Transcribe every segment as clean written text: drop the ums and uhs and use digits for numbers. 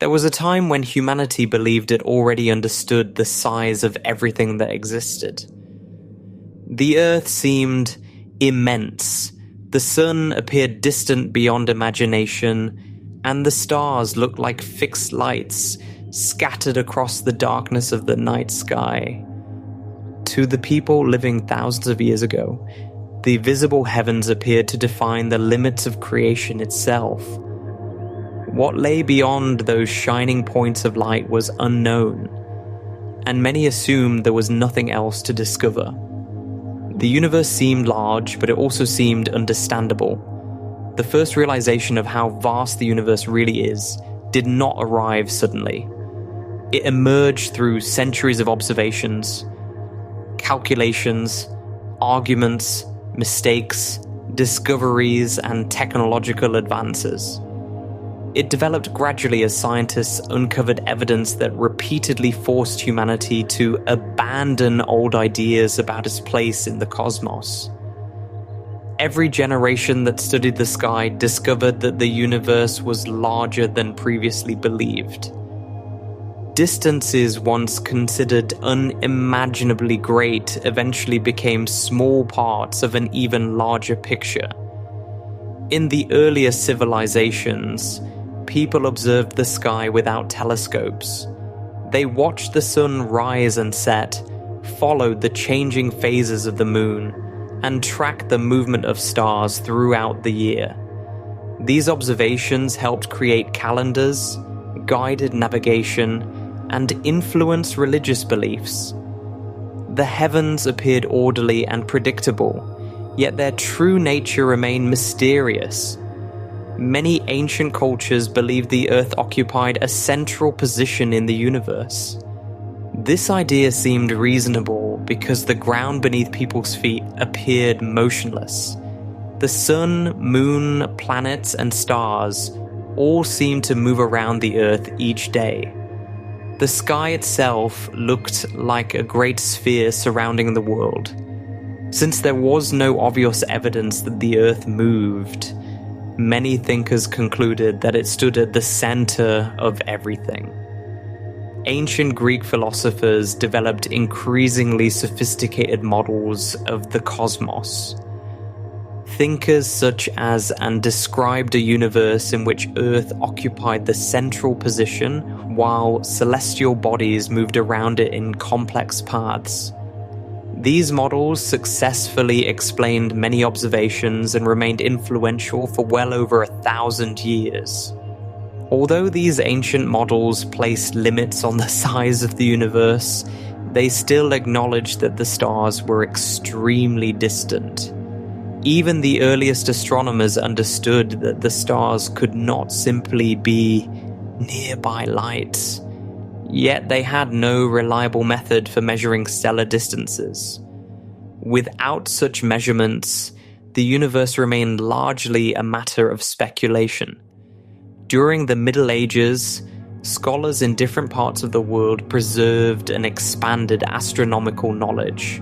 There was a time when humanity believed it already understood the size of everything that existed. The Earth seemed immense, the sun appeared distant beyond imagination, and the stars looked like fixed lights scattered across the darkness of the night sky. To the people living thousands of years ago, the visible heavens appeared to define the limits of creation itself. What lay beyond those shining points of light was unknown, and many assumed there was nothing else to discover. The universe seemed large, but it also seemed understandable. The first realization of how vast the universe really is did not arrive suddenly. It emerged through centuries of observations, calculations, arguments, mistakes, discoveries, and technological advances. It developed gradually as scientists uncovered evidence that repeatedly forced humanity to abandon old ideas about its place in the cosmos. Every generation that studied the sky discovered that the universe was larger than previously believed. Distances once considered unimaginably great eventually became small parts of an even larger picture. In the earlier civilizations, people observed the sky without telescopes. They watched the sun rise and set, followed the changing phases of the moon, and tracked the movement of stars throughout the year. These observations helped create calendars, guided navigation, and influenced religious beliefs. The heavens appeared orderly and predictable, yet their true nature remained mysterious. Many ancient cultures believed the Earth occupied a central position in the universe. This idea seemed reasonable because the ground beneath people's feet appeared motionless. The sun, moon, planets, and stars all seemed to move around the Earth each day. The sky itself looked like a great sphere surrounding the world. Since there was no obvious evidence that the Earth moved, many thinkers concluded that it stood at the center of everything. Ancient Greek philosophers developed increasingly sophisticated models of the cosmos. Thinkers such as and described a universe in which Earth occupied the central position while celestial bodies moved around it in complex paths. These models successfully explained many observations and remained influential for well over 1,000 years. Although these ancient models placed limits on the size of the universe, they still acknowledged that the stars were extremely distant. Even the earliest astronomers understood that the stars could not simply be nearby lights. Yet they had no reliable method for measuring stellar distances. Without such measurements, the universe remained largely a matter of speculation. During the Middle Ages, scholars in different parts of the world preserved and expanded astronomical knowledge.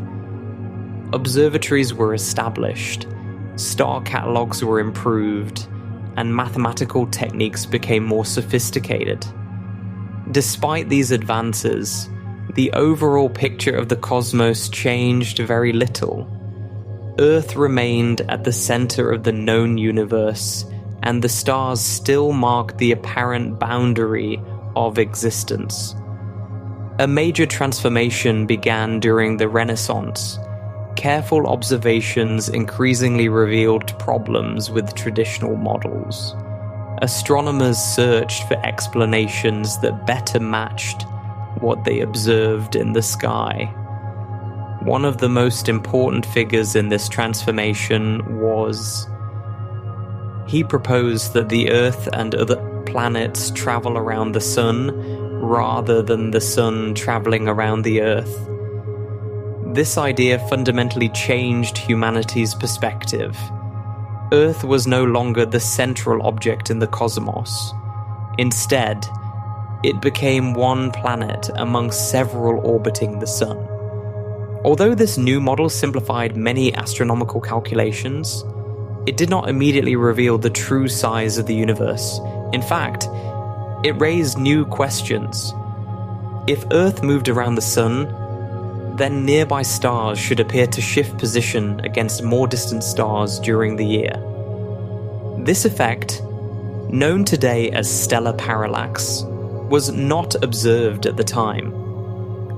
Observatories were established, star catalogues were improved, and mathematical techniques became more sophisticated. Despite these advances, the overall picture of the cosmos changed very little. Earth remained at the center of the known universe, and the stars still marked the apparent boundary of existence. A major transformation began during the Renaissance. Careful observations increasingly revealed problems with traditional models. Astronomers searched for explanations that better matched what they observed in the sky. One of the most important figures in this transformation was... He proposed that the Earth and other planets travel around the Sun rather than the Sun traveling around the Earth. This idea fundamentally changed humanity's perspective. Earth was no longer the central object in the cosmos. Instead, it became one planet among several orbiting the Sun. Although this new model simplified many astronomical calculations, it did not immediately reveal the true size of the universe. In fact, It raised new questions. If Earth moved around the Sun, then nearby stars should appear to shift position against more distant stars during the year. This effect, known today as stellar parallax, was not observed at the time.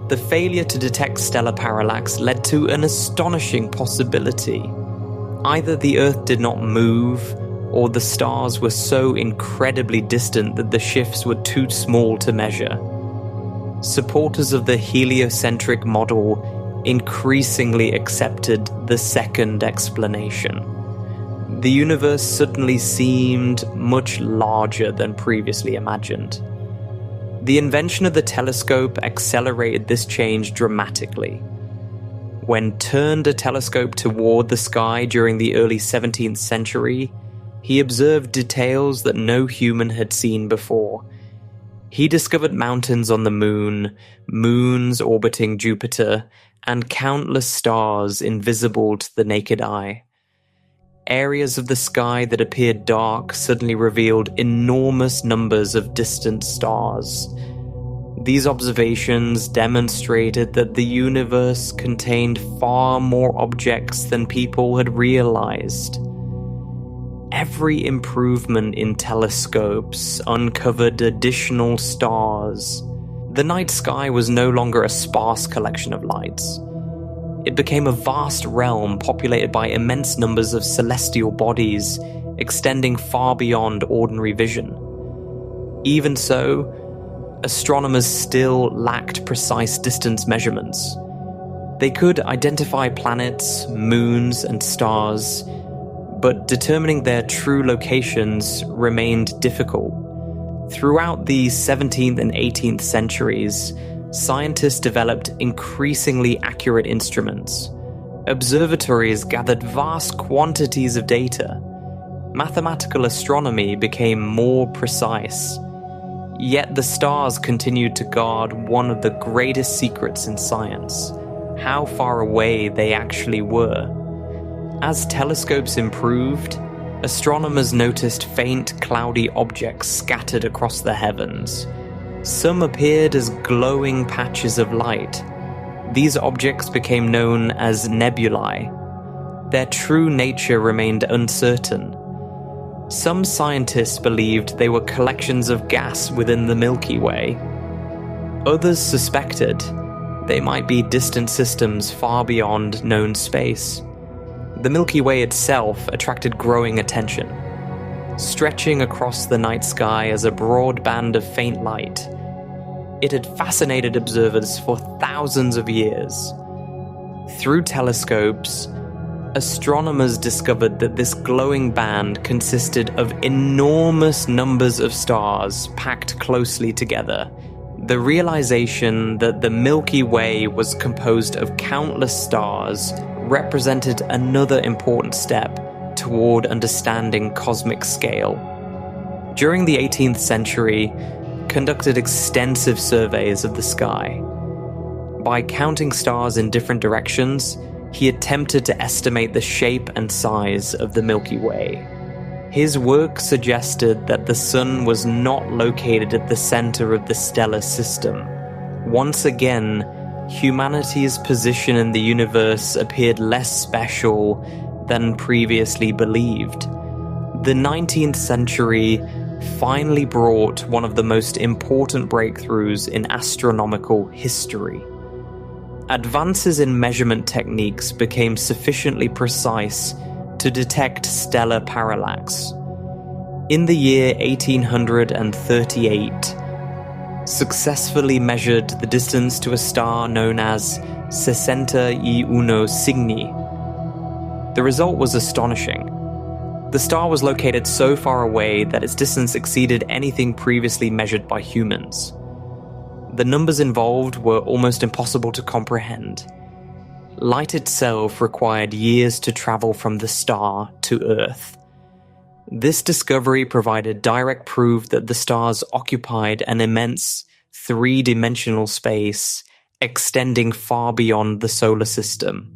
The failure to detect stellar parallax led to an astonishing possibility. Either the Earth did not move, or the stars were so incredibly distant that the shifts were too small to measure. Supporters of the heliocentric model increasingly accepted the second explanation. The universe suddenly seemed much larger than previously imagined. The invention of the telescope accelerated this change dramatically. When turned a telescope toward the sky during the early 17th century, he observed details that no human had seen before. He discovered mountains on the moon, moons orbiting Jupiter, and countless stars invisible to the naked eye. Areas of the sky that appeared dark suddenly revealed enormous numbers of distant stars. These observations demonstrated that the universe contained far more objects than people had realized. Every improvement in telescopes uncovered additional stars. The night sky was no longer a sparse collection of lights. It became a vast realm populated by immense numbers of celestial bodies, extending far beyond ordinary vision. Even so, astronomers still lacked precise distance measurements. They could identify planets, moons, and stars, but determining their true locations remained difficult. Throughout the 17th and 18th centuries, scientists developed increasingly accurate instruments. Observatories gathered vast quantities of data. Mathematical astronomy became more precise. Yet the stars continued to guard one of the greatest secrets in science: how far away they actually were. As telescopes improved, astronomers noticed faint, cloudy objects scattered across the heavens. Some appeared as glowing patches of light. These objects became known as nebulae. Their true nature remained uncertain. Some scientists believed they were collections of gas within the Milky Way. Others suspected they might be distant systems far beyond known space. The Milky Way itself attracted growing attention. Stretching across the night sky as a broad band of faint light, it had fascinated observers for thousands of years. Through telescopes, astronomers discovered that this glowing band consisted of enormous numbers of stars packed closely together. The realization that the Milky Way was composed of countless stars represented another important step toward understanding cosmic scale. During the 18th century, conducted extensive surveys of the sky. By counting stars in different directions, he attempted to estimate the shape and size of the Milky Way. His work suggested that the Sun was not located at the center of the stellar system. Once again, humanity's position in the universe appeared less special than previously believed. The 19th century finally brought one of the most important breakthroughs in astronomical history. Advances in measurement techniques became sufficiently precise to detect stellar parallax. In the year 1838, successfully measured the distance to a star known as 61 Cygni. The result was astonishing. The star was located so far away that its distance exceeded anything previously measured by humans. The numbers involved were almost impossible to comprehend. Light itself required years to travel from the star to Earth. This discovery provided direct proof that the stars occupied an immense three-dimensional space extending far beyond the solar system.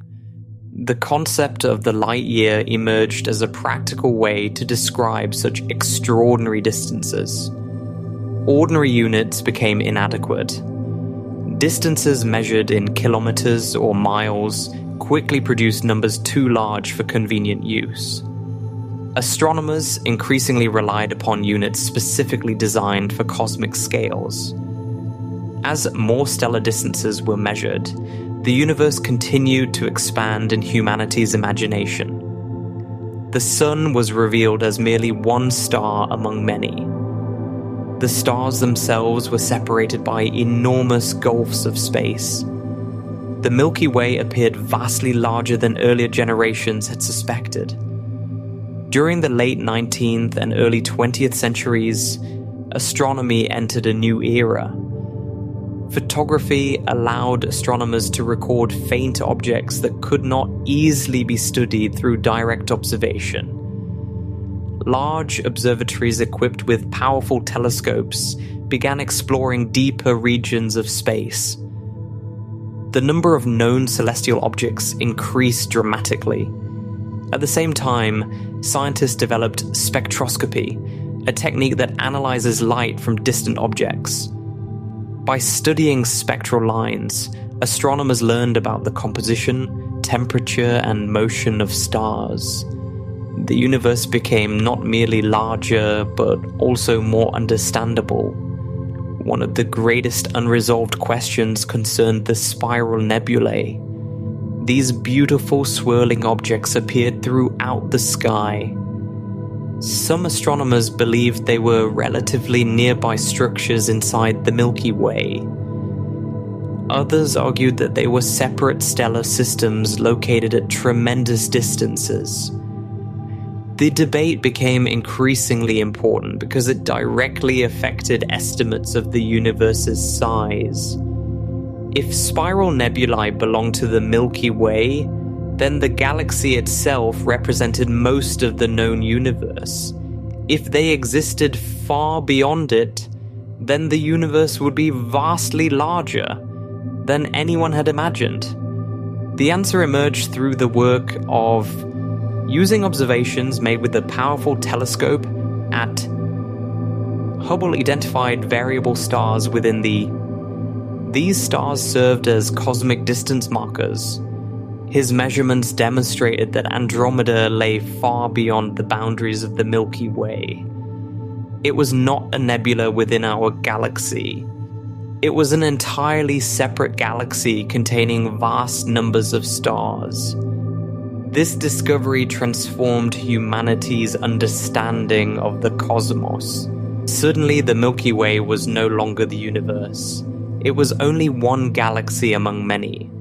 The concept of the light year emerged as a practical way to describe such extraordinary distances. ordinary units became inadequate. Distances measured in kilometers or miles quickly produced numbers too large for convenient use. Astronomers increasingly relied upon units specifically designed for cosmic scales. As more stellar distances were measured, the universe continued to expand in humanity's imagination. The sun was revealed as merely one star among many. The stars themselves were separated by enormous gulfs of space. The Milky Way appeared vastly larger than earlier generations had suspected. During the late 19th and early 20th centuries, astronomy entered a new era. Photography allowed astronomers to record faint objects that could not easily be studied through direct observation. Large observatories equipped with powerful telescopes began exploring deeper regions of space. The number of known celestial objects increased dramatically. At the same time, scientists developed spectroscopy, a technique that analyzes light from distant objects. By studying spectral lines, astronomers learned about the composition, temperature, and motion of stars. The universe became not merely larger, but also more understandable. One of the greatest unresolved questions concerned the spiral nebulae. These beautiful swirling objects appeared throughout the sky. Some astronomers believed they were relatively nearby structures inside the Milky Way. Others argued that they were separate stellar systems located at tremendous distances. The debate became increasingly important because it directly affected estimates of the universe's size. If spiral nebulae belonged to the Milky Way, then the galaxy itself represented most of the known universe. If they existed far beyond it, then the universe would be vastly larger than anyone had imagined. The answer emerged through the work of using observations made with a powerful telescope at Hubble identified variable stars within These stars served as cosmic distance markers. His measurements demonstrated that Andromeda lay far beyond the boundaries of the Milky Way. It was not a nebula within our galaxy. It was an entirely separate galaxy containing vast numbers of stars. This discovery transformed humanity's understanding of the cosmos. Suddenly, the Milky Way was no longer the universe. It was only one galaxy among many.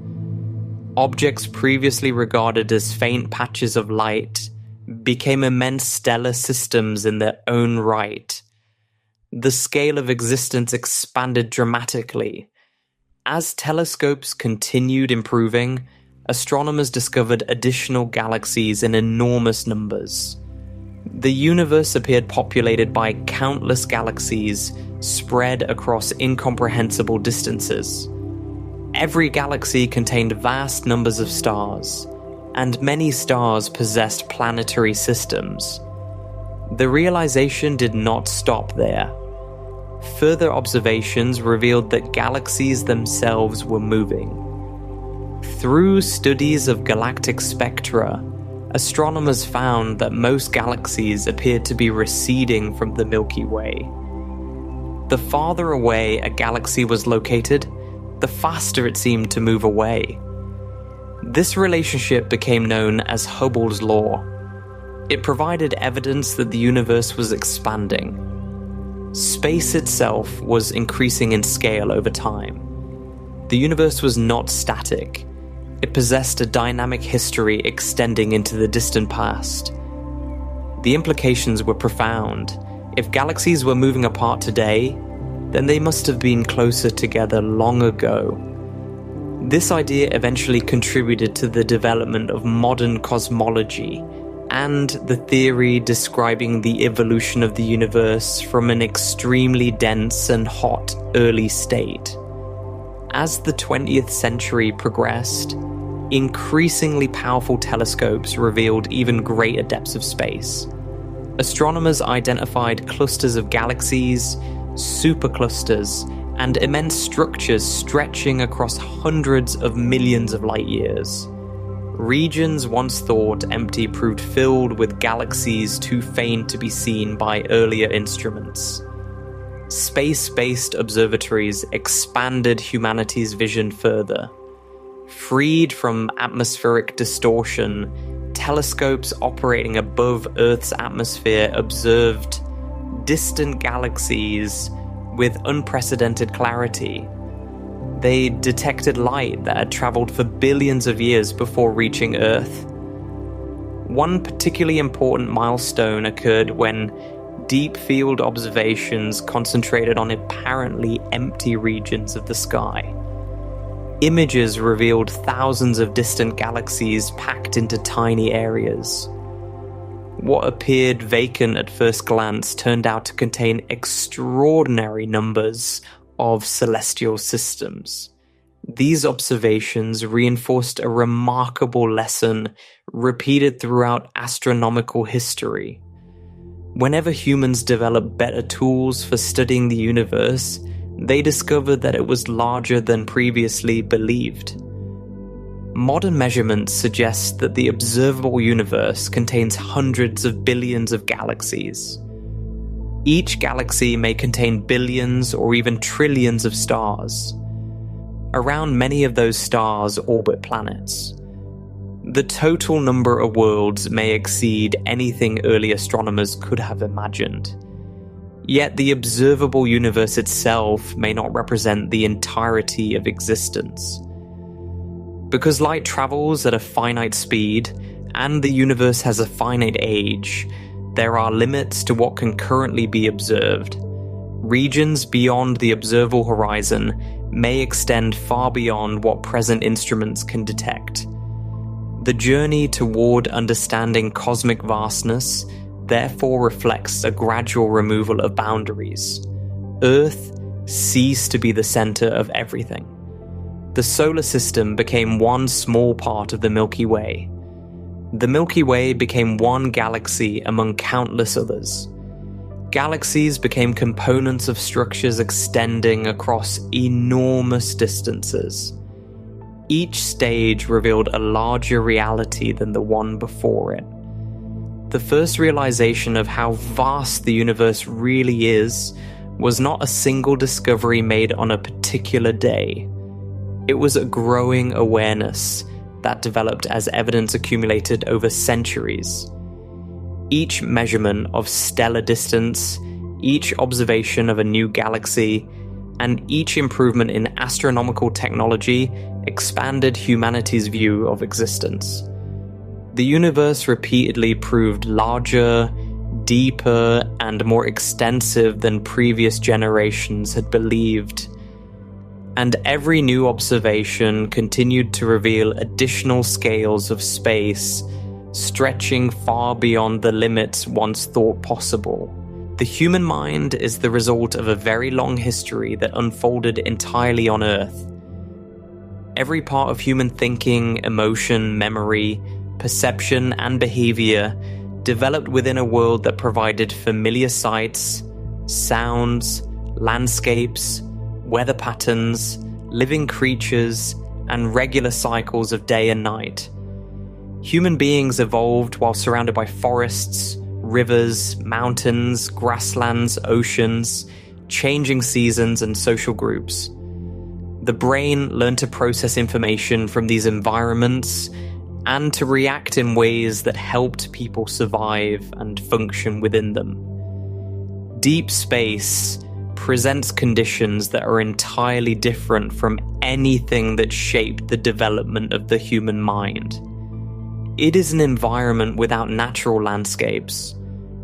Objects previously regarded as faint patches of light became immense stellar systems in their own right. The scale of existence expanded dramatically. As telescopes continued improving, astronomers discovered additional galaxies in enormous numbers. The universe appeared populated by countless galaxies spread across incomprehensible distances. Every galaxy contained vast numbers of stars, and many stars possessed planetary systems. The realization did not stop there. Further observations revealed that galaxies themselves were moving. Through studies of galactic spectra, astronomers found that most galaxies appeared to be receding from the Milky Way. The farther away a galaxy was located, the faster it seemed to move away. This relationship became known as Hubble's law. It provided evidence that the universe was expanding. Space itself was increasing in scale over time. The universe was not static. It possessed a dynamic history extending into the distant past. The implications were profound. If galaxies were moving apart today, then they must have been closer together long ago. This idea eventually contributed to the development of modern cosmology and the theory describing the evolution of the universe from an extremely dense and hot early state. As the 20th century progressed, increasingly powerful telescopes revealed even greater depths of space. Astronomers identified clusters of galaxies, superclusters, and immense structures stretching across hundreds of millions of light years. Regions once thought empty proved filled with galaxies too faint to be seen by earlier instruments. Space-based observatories expanded humanity's vision further. Freed from atmospheric distortion, telescopes operating above Earth's atmosphere observed distant galaxies with unprecedented clarity. They detected light that had traveled for billions of years before reaching Earth. One particularly important milestone occurred when deep field observations concentrated on apparently empty regions of the sky. Images revealed thousands of distant galaxies packed into tiny areas. What appeared vacant at first glance turned out to contain extraordinary numbers of celestial systems. These observations reinforced a remarkable lesson repeated throughout astronomical history. Whenever humans developed better tools for studying the universe, they discovered that it was larger than previously believed. Modern measurements suggest that the observable universe contains hundreds of billions of galaxies. Each galaxy may contain billions or even trillions of stars. Around many of those stars orbit planets. The total number of worlds may exceed anything early astronomers could have imagined. Yet the observable universe itself may not represent the entirety of existence. Because light travels at a finite speed, and the universe has a finite age, there are limits to what can currently be observed. Regions beyond the observable horizon may extend far beyond what present instruments can detect. The journey toward understanding cosmic vastness therefore reflects a gradual removal of boundaries. Earth ceased to be the center of everything. The solar system became one small part of the Milky Way. The Milky Way became one galaxy among countless others. Galaxies became components of structures extending across enormous distances. Each stage revealed a larger reality than the one before it. The first realization of how vast the universe really is was not a single discovery made on a particular day. It was a growing awareness that developed as evidence accumulated over centuries. Each measurement of stellar distance, each observation of a new galaxy, and each improvement in astronomical technology expanded humanity's view of existence. The universe repeatedly proved larger, deeper, and more extensive than previous generations had believed. And every new observation continued to reveal additional scales of space, stretching far beyond the limits once thought possible. The human mind is the result of a very long history that unfolded entirely on Earth. Every part of human thinking, emotion, memory, perception, and behavior developed within a world that provided familiar sights, sounds, landscapes, weather patterns, living creatures, and regular cycles of day and night. Human beings evolved while surrounded by forests, rivers, mountains, grasslands, oceans, changing seasons, and social groups. The brain learned to process information from these environments and to react in ways that helped people survive and function within them. Deep space presents conditions that are entirely different from anything that shaped the development of the human mind. It is an environment without natural landscapes,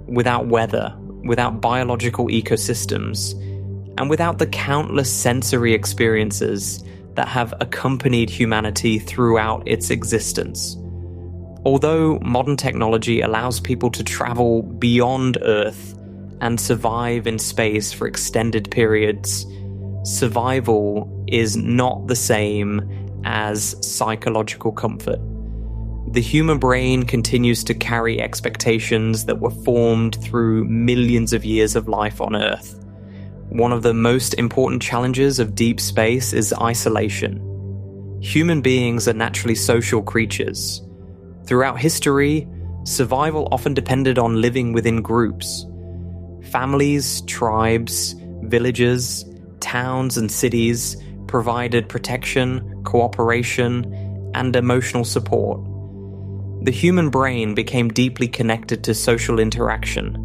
without weather, without biological ecosystems, and without the countless sensory experiences that have accompanied humanity throughout its existence. Although modern technology allows people to travel beyond Earth and survive in space for extended periods, survival is not the same as psychological comfort. The human brain continues to carry expectations that were formed through millions of years of life on Earth. one of the most important challenges of deep space is isolation. Human beings are naturally social creatures. Throughout history, survival often depended on living within groups. Families, tribes, villages, towns, and cities provided protection, cooperation, and emotional support. The human brain became deeply connected to social interaction.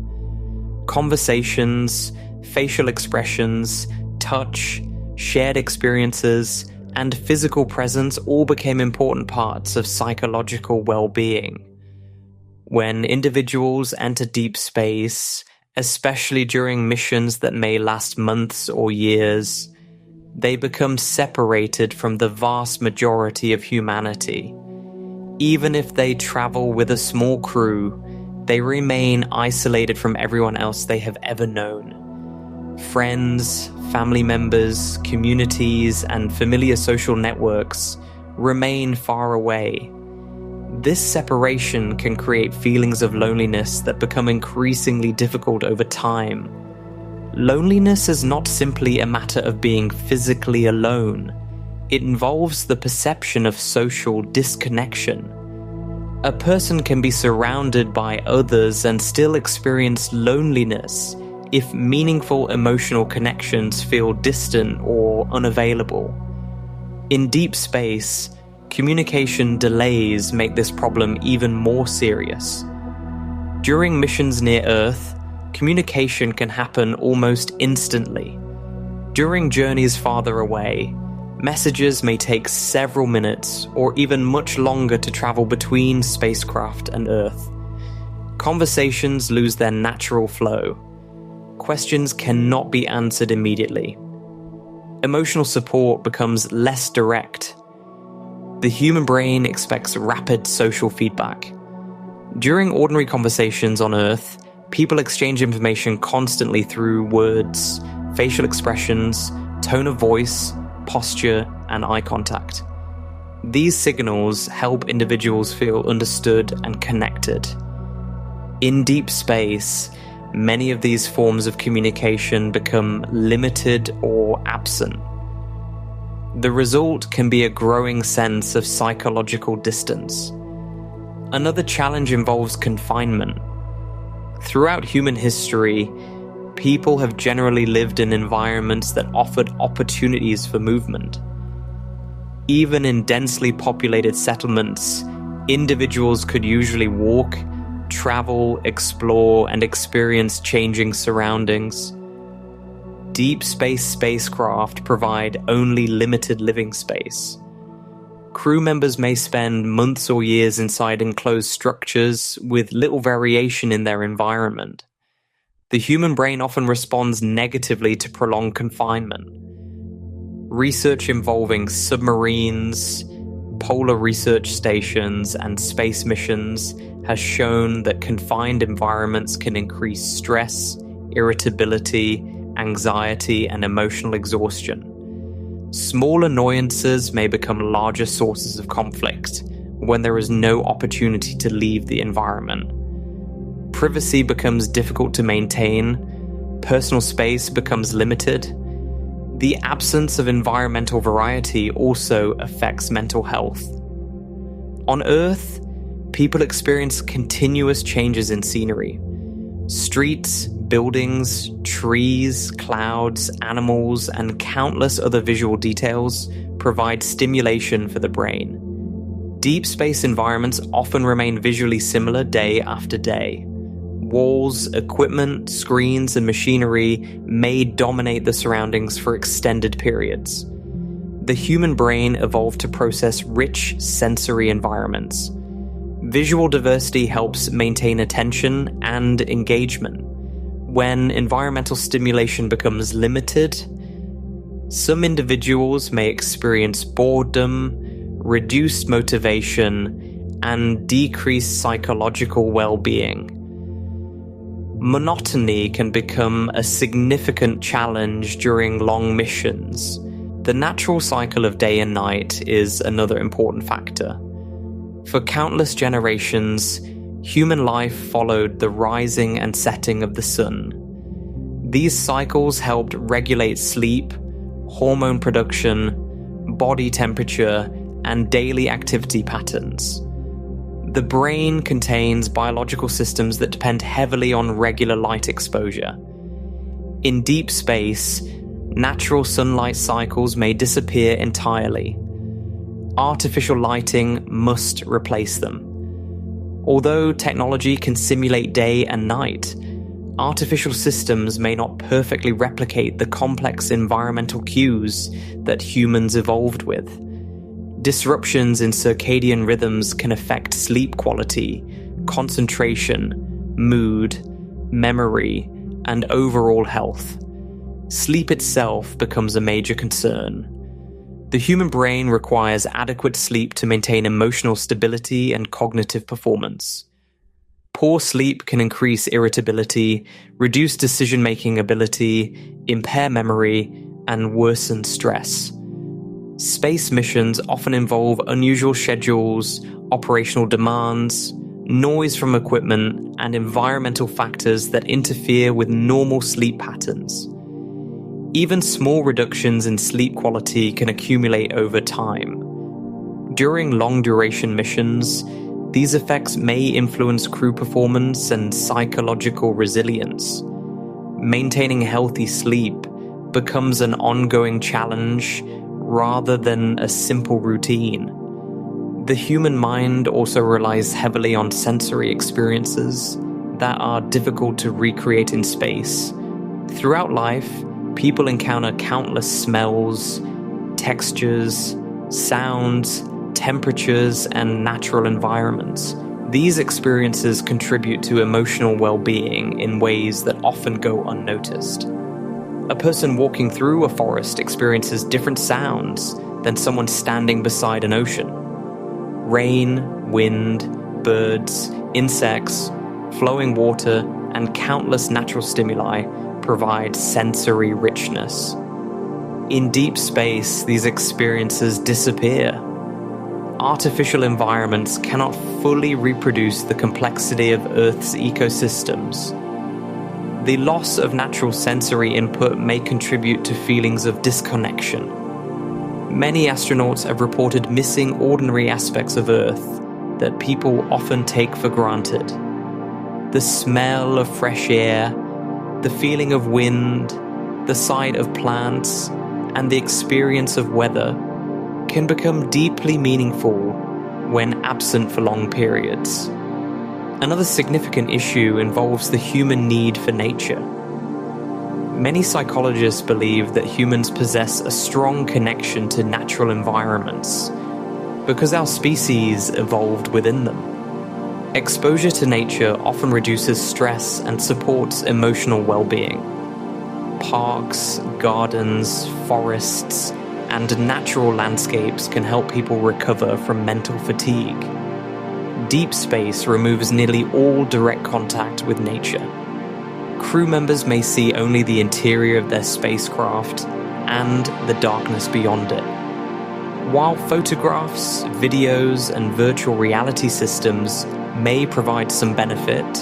Conversations, facial expressions, touch, shared experiences, and physical presence all became important parts of psychological well-being. When individuals enter deep space, especially during missions that may last months or years, they become separated from the vast majority of humanity. Even if they travel with a small crew, they remain isolated from everyone else they have ever known. Friends, family members, communities, and familiar social networks remain far away. This separation can create feelings of loneliness that become increasingly difficult over time. Loneliness is not simply a matter of being physically alone. It involves the perception of social disconnection. A person can be surrounded by others and still experience loneliness if meaningful emotional connections feel distant or unavailable. In deep space, communication delays make this problem even more serious. During missions near Earth, communication can happen almost instantly. During journeys farther away, messages may take several minutes or even much longer to travel between spacecraft and Earth. Conversations lose their natural flow. Questions cannot be answered immediately. Emotional support becomes less direct. The human brain expects rapid social feedback. During ordinary conversations on Earth, people exchange information constantly through words, facial expressions, tone of voice, posture, and eye contact. These signals help individuals feel understood and connected. In deep space, many of these forms of communication become limited or absent. The result can be a growing sense of psychological distance. Another challenge involves confinement. Throughout human history, people have generally lived in environments that offered opportunities for movement. Even in densely populated settlements, individuals could usually walk, travel, explore, and experience changing surroundings. Deep space spacecraft provide only limited living space. Crew members may spend months or years inside enclosed structures with little variation in their environment. The human brain often responds negatively to prolonged confinement. Research involving submarines, polar research stations, and space missions has shown that confined environments can increase stress, irritability, anxiety, and emotional exhaustion. Small annoyances may become larger sources of conflict when there is no opportunity to leave the environment. Privacy becomes difficult to maintain, personal space becomes limited. The absence of environmental variety also affects mental health. On Earth, people experience continuous changes in scenery. Streets, buildings, trees, clouds, animals, and countless other visual details provide stimulation for the brain. Deep space environments often remain visually similar day after day. Walls, equipment, screens, and machinery may dominate the surroundings for extended periods. The human brain evolved to process rich sensory environments. Visual diversity helps maintain attention and engagement. When environmental stimulation becomes limited, some individuals may experience boredom, reduced motivation, and decreased psychological well-being. Monotony can become a significant challenge during long missions. The natural cycle of day and night is another important factor. For countless generations, human life followed the rising and setting of the sun. These cycles helped regulate sleep, hormone production, body temperature, and daily activity patterns. The brain contains biological systems that depend heavily on regular light exposure. In deep space, natural sunlight cycles may disappear entirely. Artificial lighting must replace them. Although technology can simulate day and night, artificial systems may not perfectly replicate the complex environmental cues that humans evolved with. Disruptions in circadian rhythms can affect sleep quality, concentration, mood, memory, and overall health. Sleep itself becomes a major concern. The human brain requires adequate sleep to maintain emotional stability and cognitive performance. Poor sleep can increase irritability, reduce decision-making ability, impair memory, and worsen stress. Space missions often involve unusual schedules, operational demands, noise from equipment, and environmental factors that interfere with normal sleep patterns. Even small reductions in sleep quality can accumulate over time. During long-duration missions, these effects may influence crew performance and psychological resilience. Maintaining healthy sleep becomes an ongoing challenge rather than a simple routine. The human mind also relies heavily on sensory experiences that are difficult to recreate in space. Throughout life, people encounter countless smells, textures, sounds, temperatures, and natural environments. These experiences contribute to emotional well-being in ways that often go unnoticed. A person walking through a forest experiences different sounds than someone standing beside an ocean. Rain, wind, birds, insects, flowing water, and countless natural stimuli provide sensory richness. In deep space, these experiences disappear. Artificial environments cannot fully reproduce the complexity of Earth's ecosystems. The loss of natural sensory input may contribute to feelings of disconnection. Many astronauts have reported missing ordinary aspects of Earth that people often take for granted. The smell of fresh air, the feeling of wind, the sight of plants, and the experience of weather can become deeply meaningful when absent for long periods. Another significant issue involves the human need for nature. Many psychologists believe that humans possess a strong connection to natural environments because our species evolved within them. Exposure to nature often reduces stress and supports emotional well-being. Parks, gardens, forests, and natural landscapes can help people recover from mental fatigue. Deep space removes nearly all direct contact with nature. Crew members may see only the interior of their spacecraft and the darkness beyond it. While photographs, videos, and virtual reality systems may provide some benefit,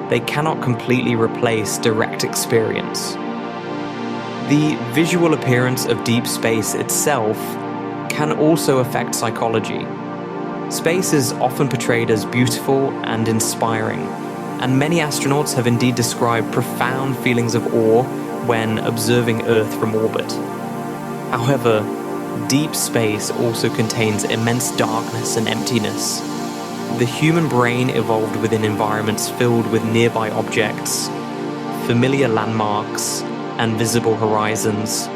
they cannot completely replace direct experience. The visual appearance of deep space itself can also affect psychology. Space is often portrayed as beautiful and inspiring, and many astronauts have indeed described profound feelings of awe when observing Earth from orbit. However, deep space also contains immense darkness and emptiness. The human brain evolved within environments filled with nearby objects, familiar landmarks, and visible horizons.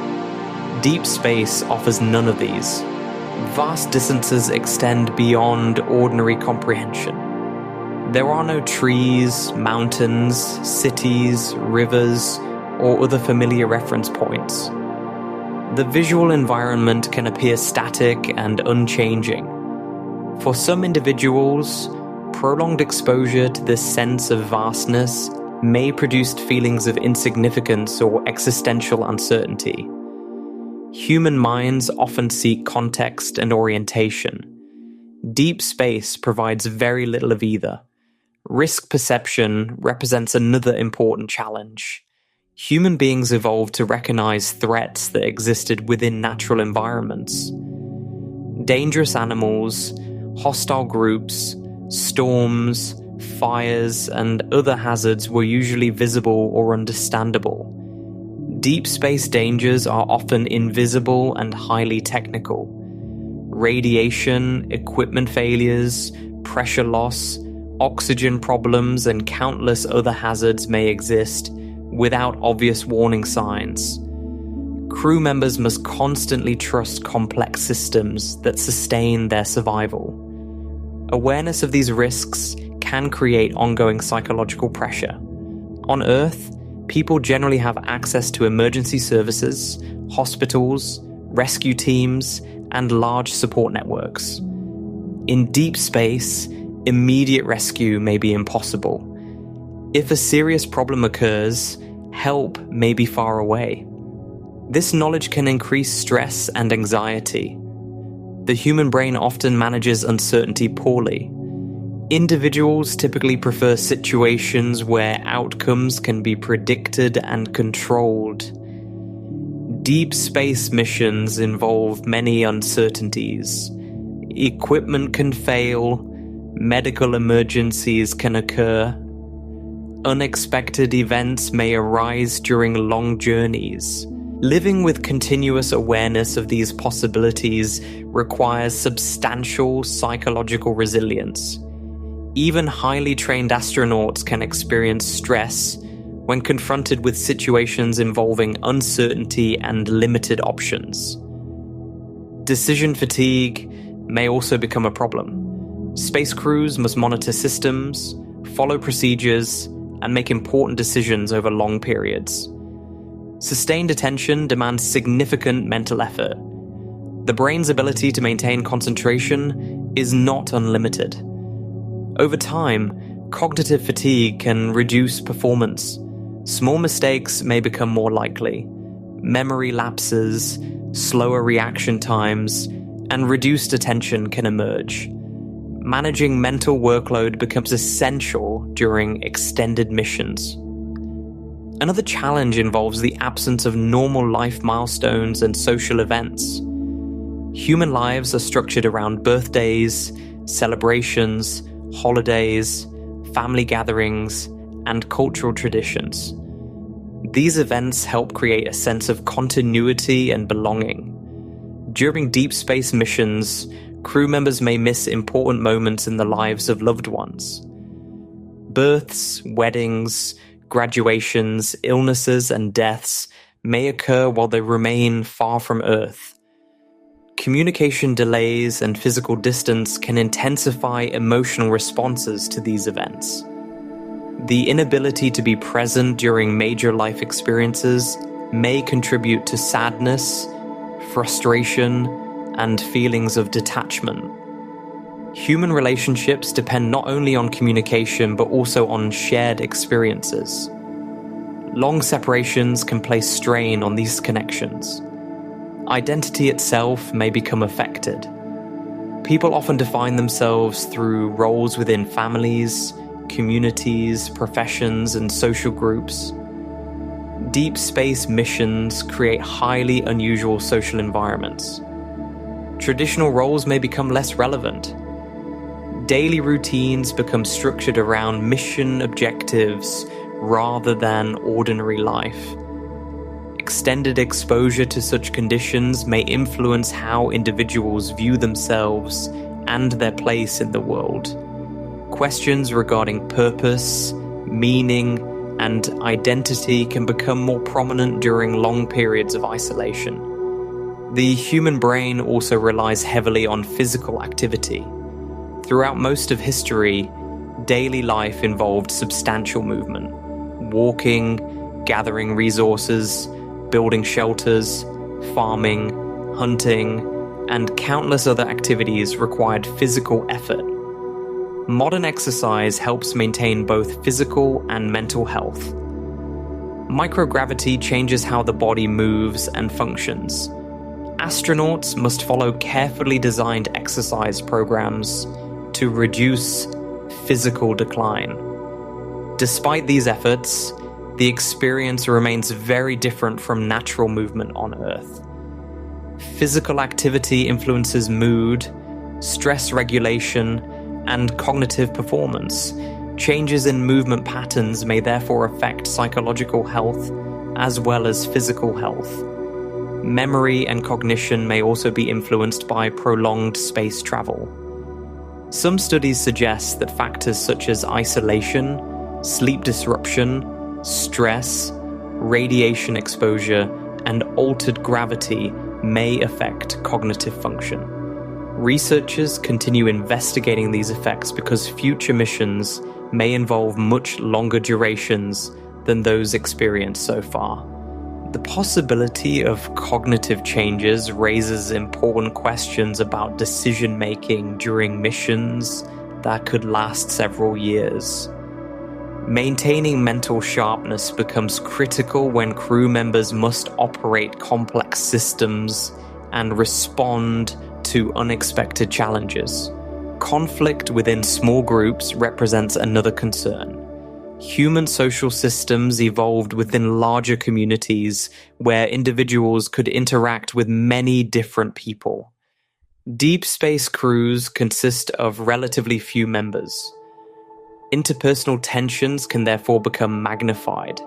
Deep space offers none of these. Vast distances extend beyond ordinary comprehension. There are no trees, mountains, cities, rivers, or other familiar reference points. The visual environment can appear static and unchanging. For some individuals, prolonged exposure to this sense of vastness may produce feelings of insignificance or existential uncertainty. Human minds often seek context and orientation. Deep space provides very little of either. Risk perception represents another important challenge. Human beings evolved to recognize threats that existed within natural environments. Dangerous animals, hostile groups, storms, fires, and other hazards were usually visible or understandable. Deep space dangers are often invisible and highly technical. Radiation, equipment failures, pressure loss, oxygen problems, and countless other hazards may exist without obvious warning signs. Crew members must constantly trust complex systems that sustain their survival. Awareness of these risks can create ongoing psychological pressure. On Earth, people generally have access to emergency services, hospitals, rescue teams, and large support networks. In deep space, immediate rescue may be impossible. If a serious problem occurs, help may be far away. This knowledge can increase stress and anxiety. The human brain often manages uncertainty poorly. Individuals typically prefer situations where outcomes can be predicted and controlled. Deep space missions involve many uncertainties. Equipment can fail, medical emergencies can occur, unexpected events may arise during long journeys. Living with continuous awareness of these possibilities requires substantial psychological resilience. Even highly trained astronauts can experience stress when confronted with situations involving uncertainty and limited options. Decision fatigue may also become a problem. Space crews must monitor systems, follow procedures, and make important decisions over long periods. Sustained attention demands significant mental effort. The brain's ability to maintain concentration is not unlimited. Over time, cognitive fatigue can reduce performance. Small mistakes may become more likely. Memory lapses, slower reaction times, and reduced attention can emerge. Managing mental workload becomes essential during extended missions. Another challenge involves the absence of normal life milestones and social events. Human lives are structured around birthdays, celebrations, holidays, family gatherings, and cultural traditions. These events help create a sense of continuity and belonging. During deep space missions, crew members may miss important moments in the lives of loved ones. Births, weddings, graduations, illnesses, and deaths may occur while they remain far from Earth. Communication delays and physical distance can intensify emotional responses to these events. The inability to be present during major life experiences may contribute to sadness, frustration, and feelings of detachment. Human relationships depend not only on communication but also on shared experiences. Long separations can place strain on these connections. Identity itself may become affected. People often define themselves through roles within families, communities, professions, and social groups. Deep space missions create highly unusual social environments. Traditional roles may become less relevant. Daily routines become structured around mission objectives rather than ordinary life. Extended exposure to such conditions may influence how individuals view themselves and their place in the world. Questions regarding purpose, meaning, and identity can become more prominent during long periods of isolation. The human brain also relies heavily on physical activity. Throughout most of history, daily life involved substantial movement. Walking, gathering resources, building shelters, farming, hunting, and countless other activities required physical effort. Modern exercise helps maintain both physical and mental health. Microgravity changes how the body moves and functions. Astronauts must follow carefully designed exercise programs to reduce physical decline. Despite these efforts, the experience remains very different from natural movement on Earth. Physical activity influences mood, stress regulation, and cognitive performance. Changes in movement patterns may therefore affect psychological health as well as physical health. Memory and cognition may also be influenced by prolonged space travel. Some studies suggest that factors such as isolation, sleep disruption, stress, radiation exposure, and altered gravity may affect cognitive function. Researchers continue investigating these effects because future missions may involve much longer durations than those experienced so far. The possibility of cognitive changes raises important questions about decision-making during missions that could last several years. Maintaining mental sharpness becomes critical when crew members must operate complex systems and respond to unexpected challenges. Conflict within small groups represents another concern. Human social systems evolved within larger communities where individuals could interact with many different people. Deep space crews consist of relatively few members. Interpersonal tensions can therefore become magnified.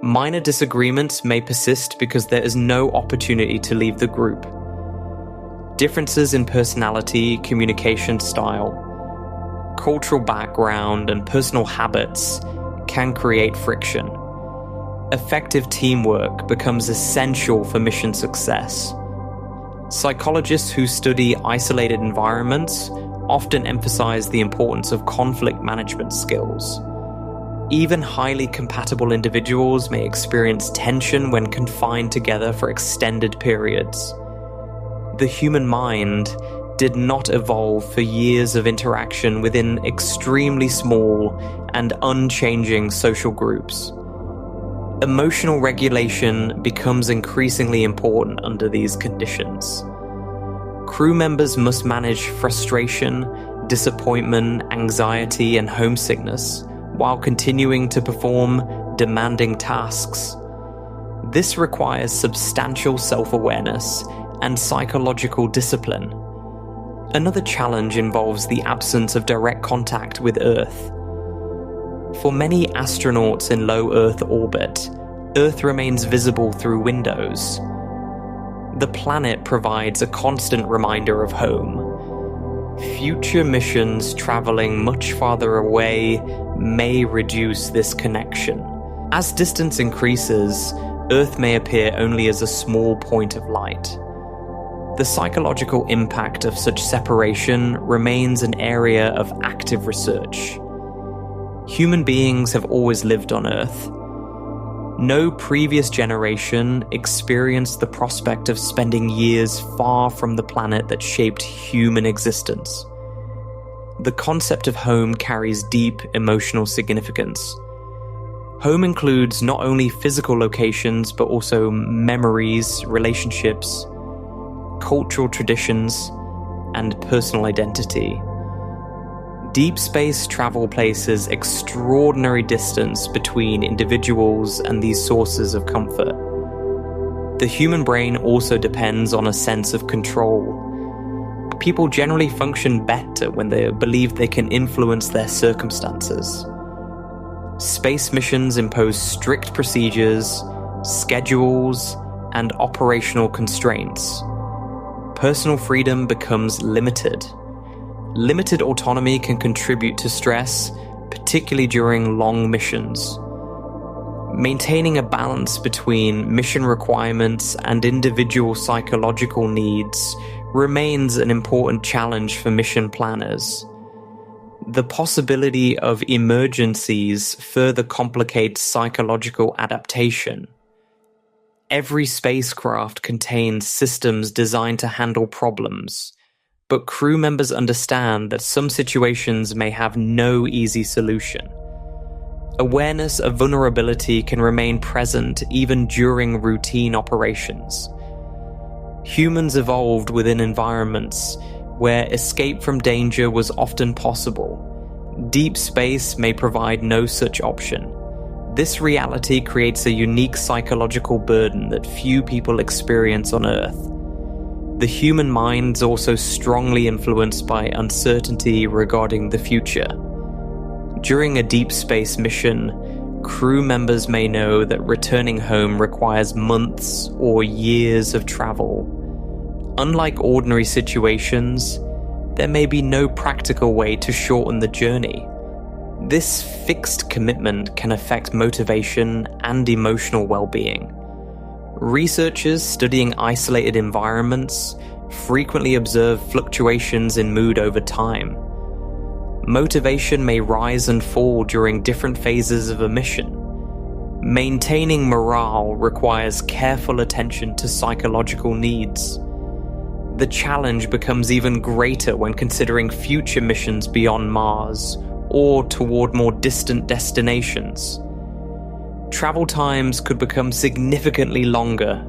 Minor disagreements may persist because there is no opportunity to leave the group. Differences in personality, communication style, cultural background, and personal habits can create friction. Effective teamwork becomes essential for mission success. Psychologists who study isolated environments often emphasize the importance of conflict management skills. Even highly compatible individuals may experience tension when confined together for extended periods. The human mind did not evolve for years of interaction within extremely small and unchanging social groups. Emotional regulation becomes increasingly important under these conditions. Crew members must manage frustration, disappointment, anxiety, and homesickness while continuing to perform demanding tasks. This requires substantial self-awareness and psychological discipline. Another challenge involves the absence of direct contact with Earth. For many astronauts in low Earth orbit, Earth remains visible through windows. The planet provides a constant reminder of home. Future missions traveling much farther away may reduce this connection. As distance increases, Earth may appear only as a small point of light. The psychological impact of such separation remains an area of active research. Human beings have always lived on Earth. No previous generation experienced the prospect of spending years far from the planet that shaped human existence. The concept of home carries deep emotional significance. Home includes not only physical locations, but also memories, relationships, cultural traditions, and personal identity. Deep space travel places extraordinary distance between individuals and these sources of comfort. The human brain also depends on a sense of control. People generally function better when they believe they can influence their circumstances. Space missions impose strict procedures, schedules, and operational constraints. Personal freedom becomes limited. Limited autonomy can contribute to stress, particularly during long missions. Maintaining a balance between mission requirements and individual psychological needs remains an important challenge for mission planners. The possibility of emergencies further complicates psychological adaptation. Every spacecraft contains systems designed to handle problems, but crew members understand that some situations may have no easy solution. Awareness of vulnerability can remain present even during routine operations. Humans evolved within environments where escape from danger was often possible. Deep space may provide no such option. This reality creates a unique psychological burden that few people experience on Earth. The human mind is also strongly influenced by uncertainty regarding the future. During a deep space mission, crew members may know that returning home requires months or years of travel. Unlike ordinary situations, there may be no practical way to shorten the journey. This fixed commitment can affect motivation and emotional well-being. Researchers studying isolated environments frequently observe fluctuations in mood over time. Motivation may rise and fall during different phases of a mission. Maintaining morale requires careful attention to psychological needs. The challenge becomes even greater when considering future missions beyond Mars or toward more distant destinations. Travel times could become significantly longer.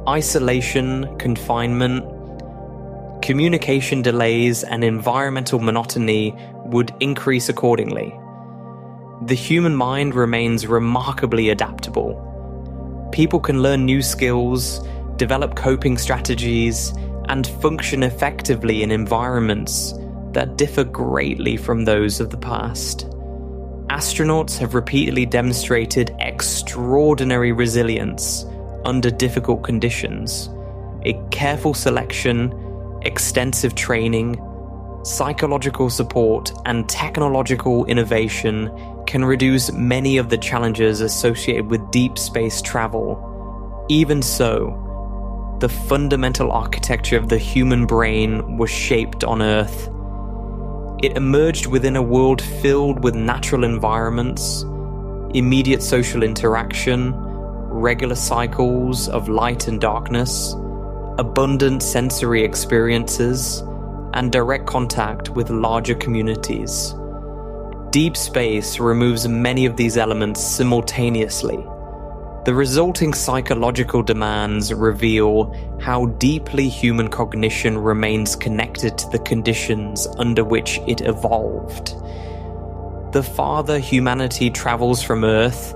Isolation, confinement, communication delays, and environmental monotony would increase accordingly. The human mind remains remarkably adaptable. People can learn new skills, develop coping strategies, and function effectively in environments that differ greatly from those of the past. Astronauts have repeatedly demonstrated extraordinary resilience under difficult conditions. A careful selection, extensive training, psychological support, and technological innovation can reduce many of the challenges associated with deep space travel. Even so, the fundamental architecture of the human brain was shaped on Earth. It emerged within a world filled with natural environments, immediate social interaction, regular cycles of light and darkness, abundant sensory experiences, and direct contact with larger communities. Deep space removes many of these elements simultaneously. The resulting psychological demands reveal how deeply human cognition remains connected to the conditions under which it evolved. The farther humanity travels from Earth,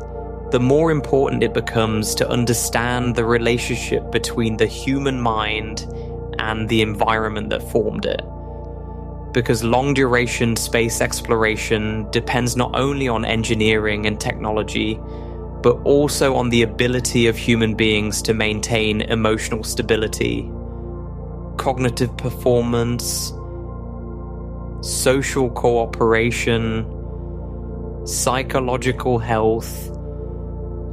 the more important it becomes to understand the relationship between the human mind and the environment that formed it. Because long-duration space exploration depends not only on engineering and technology, but also on the ability of human beings to maintain emotional stability, cognitive performance, social cooperation, psychological health,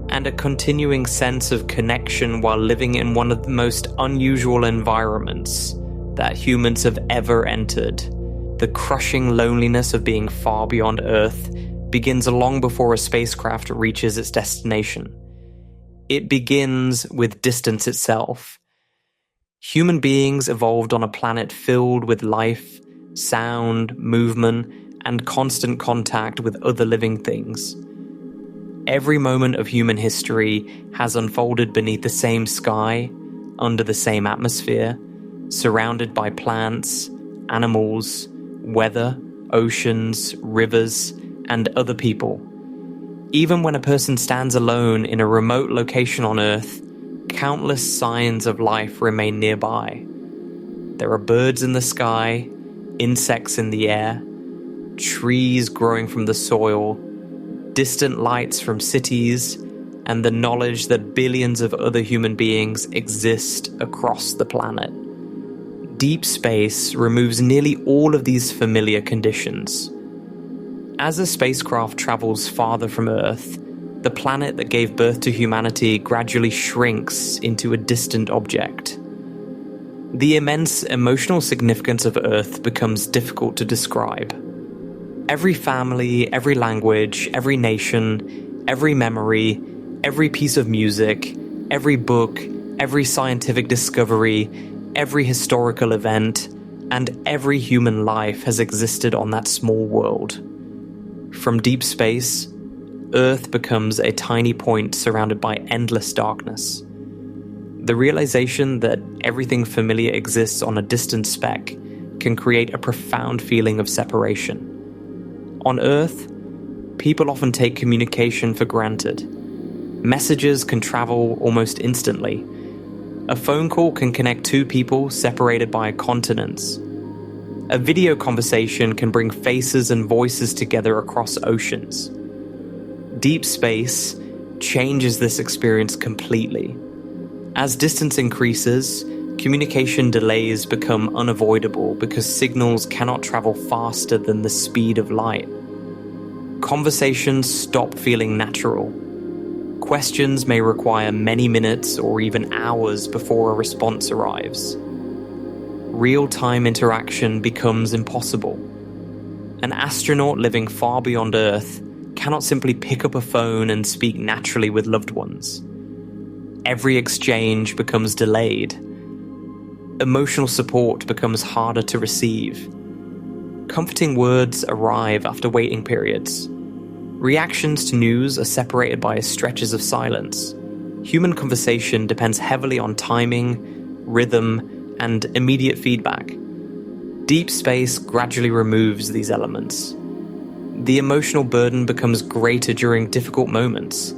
and a continuing sense of connection while living in one of the most unusual environments that humans have ever entered. The crushing loneliness of being far beyond Earth begins long before a spacecraft reaches its destination. It begins with distance itself. Human beings evolved on a planet filled with life, sound, movement, and constant contact with other living things. Every moment of human history has unfolded beneath the same sky, under the same atmosphere, surrounded by plants, animals, weather, oceans, rivers, and other people. Even when a person stands alone in a remote location on Earth, countless signs of life remain nearby. There are birds in the sky, insects in the air, trees growing from the soil, distant lights from cities, and the knowledge that billions of other human beings exist across the planet. Deep space removes nearly all of these familiar conditions. As a spacecraft travels farther from Earth, the planet that gave birth to humanity gradually shrinks into a distant object. The immense emotional significance of Earth becomes difficult to describe. Every family, every language, every nation, every memory, every piece of music, every book, every scientific discovery, every historical event, and every human life has existed on that small world. From deep space, Earth becomes a tiny point surrounded by endless darkness. The realization that everything familiar exists on a distant speck can create a profound feeling of separation. On Earth, people often take communication for granted. Messages can travel almost instantly. A phone call can connect two people separated by continents. A video conversation can bring faces and voices together across oceans. Deep space changes this experience completely. As distance increases, communication delays become unavoidable because signals cannot travel faster than the speed of light. Conversations stop feeling natural. Questions may require many minutes or even hours before a response arrives. Real-time interaction becomes impossible. An astronaut living far beyond Earth cannot simply pick up a phone and speak naturally with loved ones. Every exchange becomes delayed. Emotional support becomes harder to receive. Comforting words arrive after waiting periods. Reactions to news are separated by stretches of silence. Human conversation depends heavily on timing, rhythm, and immediate feedback. Deep space gradually removes these elements. The emotional burden becomes greater during difficult moments.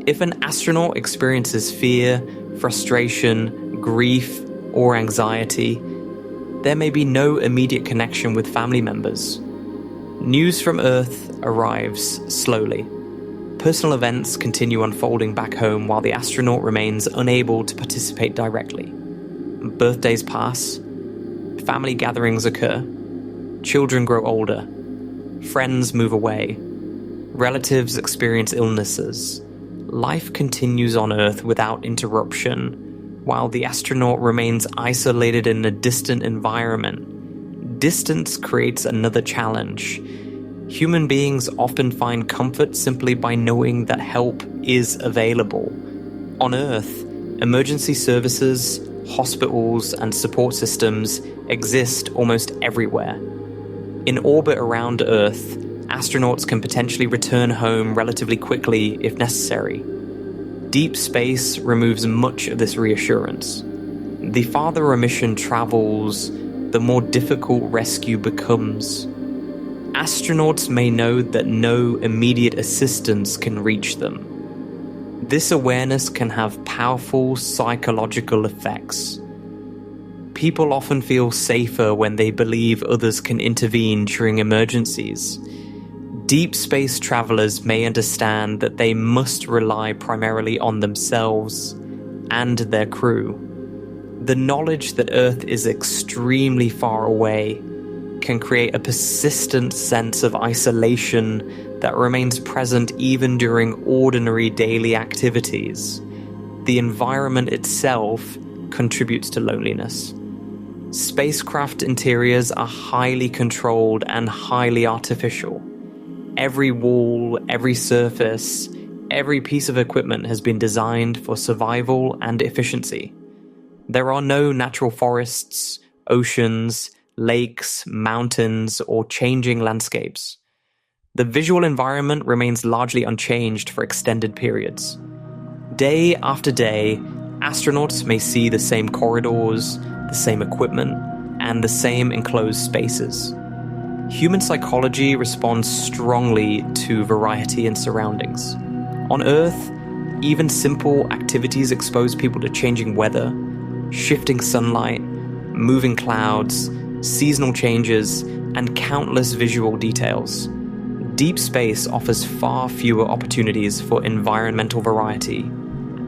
If an astronaut experiences fear, frustration, grief, or anxiety, there may be no immediate connection with family members. News from Earth arrives slowly. Personal events continue unfolding back home while the astronaut remains unable to participate directly. Birthdays pass, family gatherings occur, children grow older, friends move away, relatives experience illnesses. Life continues on Earth without interruption, while the astronaut remains isolated in a distant environment. Distance creates another challenge. Human beings often find comfort simply by knowing that help is available. On Earth, emergency services, hospitals, and support systems exist almost everywhere. In orbit around Earth, astronauts can potentially return home relatively quickly if necessary. Deep space removes much of this reassurance. The farther a mission travels, the more difficult rescue becomes. Astronauts may know that no immediate assistance can reach them. This awareness can have powerful psychological effects. People often feel safer when they believe others can intervene during emergencies. Deep space travelers may understand that they must rely primarily on themselves and their crew. The knowledge that Earth is extremely far away can create a persistent sense of isolation that remains present even during ordinary daily activities. The environment itself contributes to loneliness. Spacecraft interiors are highly controlled and highly artificial. Every wall, every surface, every piece of equipment has been designed for survival and efficiency. There are no natural forests, oceans, lakes, mountains, or changing landscapes. The visual environment remains largely unchanged for extended periods. Day after day, astronauts may see the same corridors, the same equipment, and the same enclosed spaces. Human psychology responds strongly to variety in surroundings. On Earth, even simple activities expose people to changing weather, shifting sunlight, moving clouds, seasonal changes, and countless visual details. Deep space offers far fewer opportunities for environmental variety.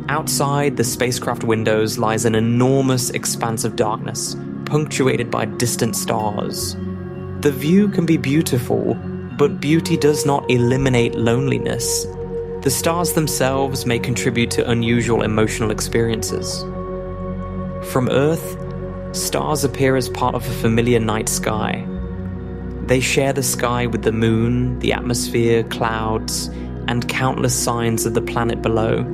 Outside the spacecraft windows lies an enormous expanse of darkness, punctuated by distant stars. The view can be beautiful, but beauty does not eliminate loneliness. The stars themselves may contribute to unusual emotional experiences. From Earth, stars appear as part of a familiar night sky. They share the sky with the moon, the atmosphere, clouds, and countless signs of the planet below.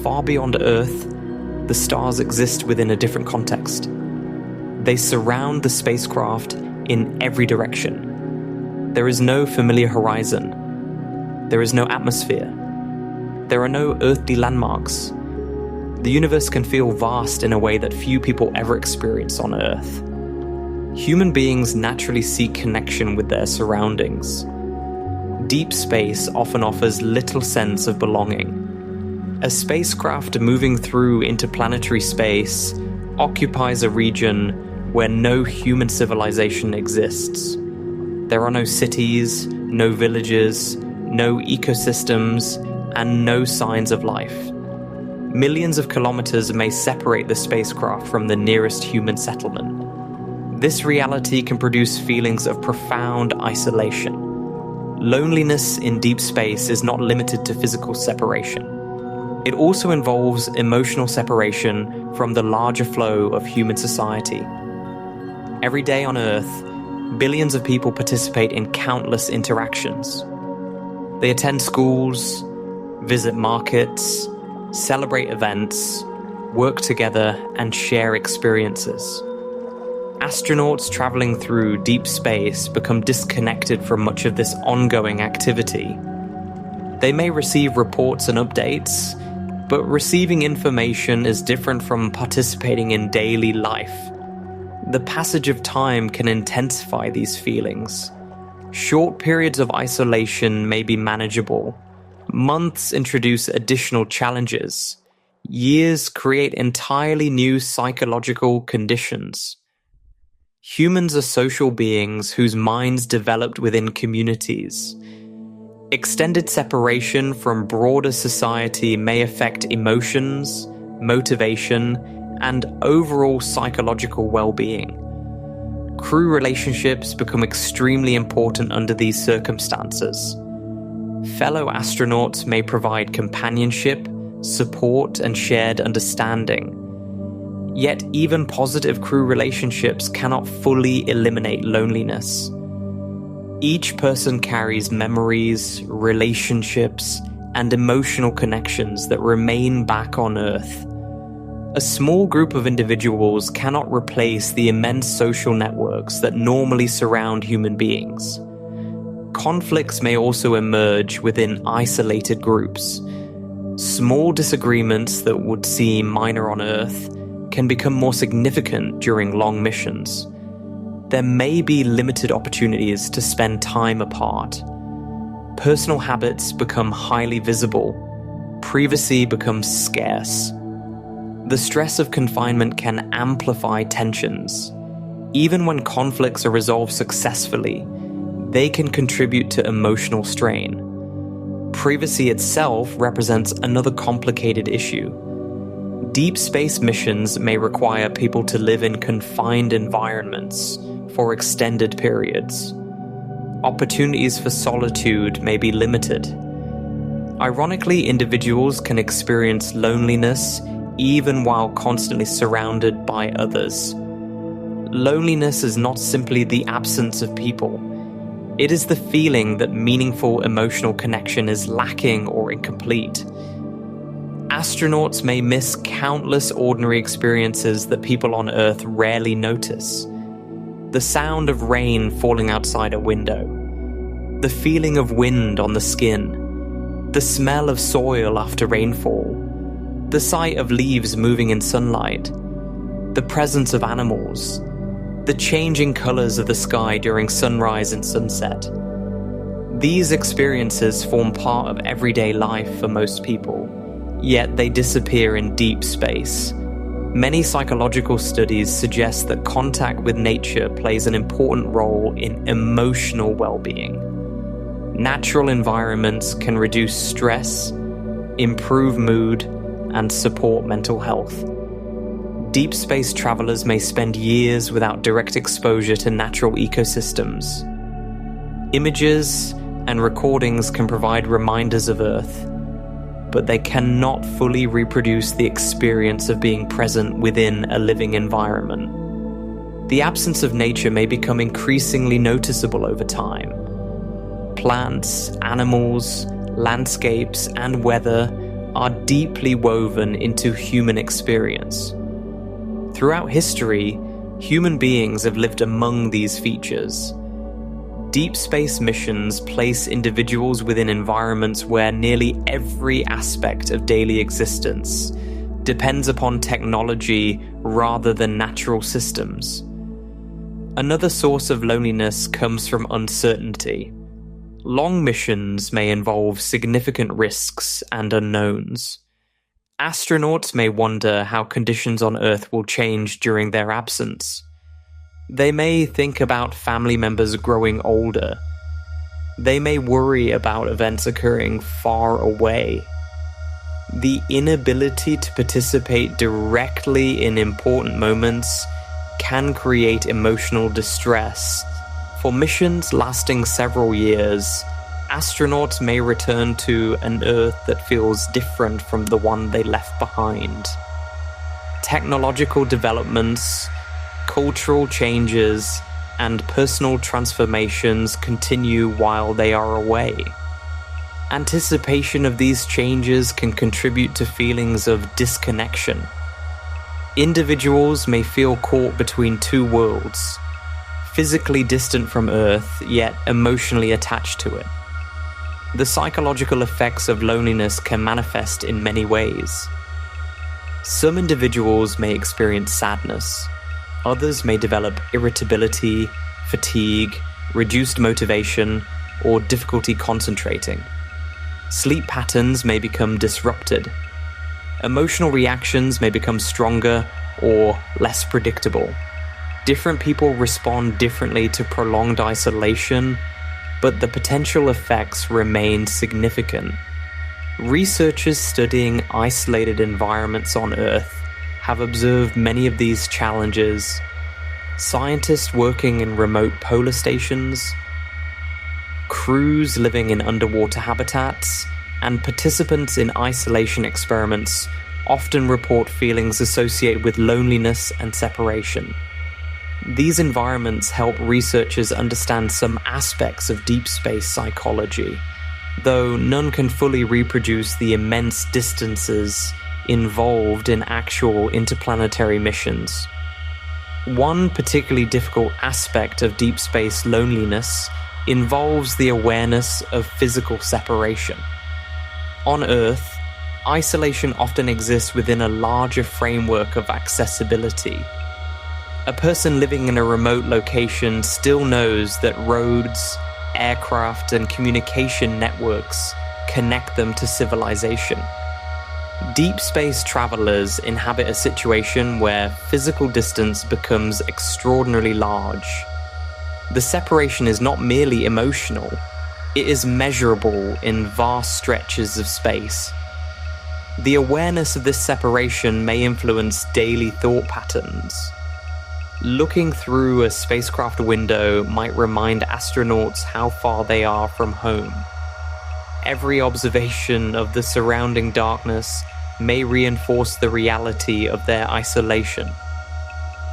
Far beyond Earth, the stars exist within a different context. They surround the spacecraft in every direction. There is no familiar horizon. There is no atmosphere. There are no earthly landmarks. The universe can feel vast in a way that few people ever experience on Earth. Human beings naturally seek connection with their surroundings. deep space often offers little sense of belonging. A spacecraft moving through interplanetary space occupies a region where no human civilization exists. There are no cities, no villages, no ecosystems, and no signs of life. Millions of kilometers may separate the spacecraft from the nearest human settlement. This reality can produce feelings of profound isolation. Loneliness in deep space is not limited to physical separation. It also involves emotional separation from the larger flow of human society. Every day on Earth, billions of people participate in countless interactions. They attend schools, visit markets, celebrate events, work together, and share experiences. Astronauts traveling through deep space become disconnected from much of this ongoing activity. They may receive reports and updates, but receiving information is different from participating in daily life. The passage of time can intensify these feelings. Short periods of isolation may be manageable. Months introduce additional challenges. Years create entirely new psychological conditions. Humans are social beings whose minds developed within communities. Extended separation from broader society may affect emotions, motivation, and overall psychological well-being. Crew relationships become extremely important under these circumstances. Fellow astronauts may provide companionship, support, and shared understanding. Yet even positive crew relationships cannot fully eliminate loneliness. Each person carries memories, relationships, and emotional connections that remain back on Earth. A small group of individuals cannot replace the immense social networks that normally surround human beings. Conflicts may also emerge within isolated groups. Small disagreements that would seem minor on Earth can become more significant during long missions. There may be limited opportunities to spend time apart. Personal habits become highly visible. Privacy becomes scarce. The stress of confinement can amplify tensions. Even when conflicts are resolved successfully, they can contribute to emotional strain. Privacy itself represents another complicated issue. Deep space missions may require people to live in confined environments for extended periods. Opportunities for solitude may be limited. Ironically, individuals can experience loneliness even while constantly surrounded by others. Loneliness is not simply the absence of people. It is the feeling that meaningful emotional connection is lacking or incomplete. Astronauts may miss countless ordinary experiences that people on Earth rarely notice. The sound of rain falling outside a window, the feeling of wind on the skin, the smell of soil after rainfall, the sight of leaves moving in sunlight, the presence of animals, the changing colors of the sky during sunrise and sunset. These experiences form part of everyday life for most people, yet they disappear in deep space. Many psychological studies suggest that contact with nature plays an important role in emotional well-being. Natural environments can reduce stress, improve mood, and support mental health. Deep space travelers may spend years without direct exposure to natural ecosystems. Images and recordings can provide reminders of Earth, but they cannot fully reproduce the experience of being present within a living environment. The absence of nature may become increasingly noticeable over time. Plants, animals, landscapes, and weather are deeply woven into human experience. Throughout history, human beings have lived among these features. Deep space missions place individuals within environments where nearly every aspect of daily existence depends upon technology rather than natural systems. Another source of loneliness comes from uncertainty. Long missions may involve significant risks and unknowns. Astronauts may wonder how conditions on Earth will change during their absence. They may think about family members growing older. They may worry about events occurring far away. The inability to participate directly in important moments can create emotional distress. For missions lasting several years, astronauts may return to an Earth that feels different from the one they left behind. Technological developments, cultural changes, and personal transformations continue while they are away. Anticipation of these changes can contribute to feelings of disconnection. Individuals may feel caught between two worlds, physically distant from Earth, yet emotionally attached to it. The psychological effects of loneliness can manifest in many ways. Some individuals may experience sadness. Others may develop irritability, fatigue, reduced motivation, or difficulty concentrating. Sleep patterns may become disrupted. Emotional reactions may become stronger or less predictable. Different people respond differently to prolonged isolation, but the potential effects remain significant. Researchers studying isolated environments on Earth have observed many of these challenges. Scientists working in remote polar stations, crews living in underwater habitats, and participants in isolation experiments often report feelings associated with loneliness and separation. These environments help researchers understand some aspects of deep space psychology, though none can fully reproduce the immense distances involved in actual interplanetary missions. One particularly difficult aspect of deep space loneliness involves the awareness of physical separation. On Earth, isolation often exists within a larger framework of accessibility. A person living in a remote location still knows that roads, aircraft, and communication networks connect them to civilization. Deep space travelers inhabit a situation where physical distance becomes extraordinarily large. The separation is not merely emotional, it is measurable in vast stretches of space. The awareness of this separation may influence daily thought patterns. Looking through a spacecraft window might remind astronauts how far they are from home. Every observation of the surrounding darkness may reinforce the reality of their isolation.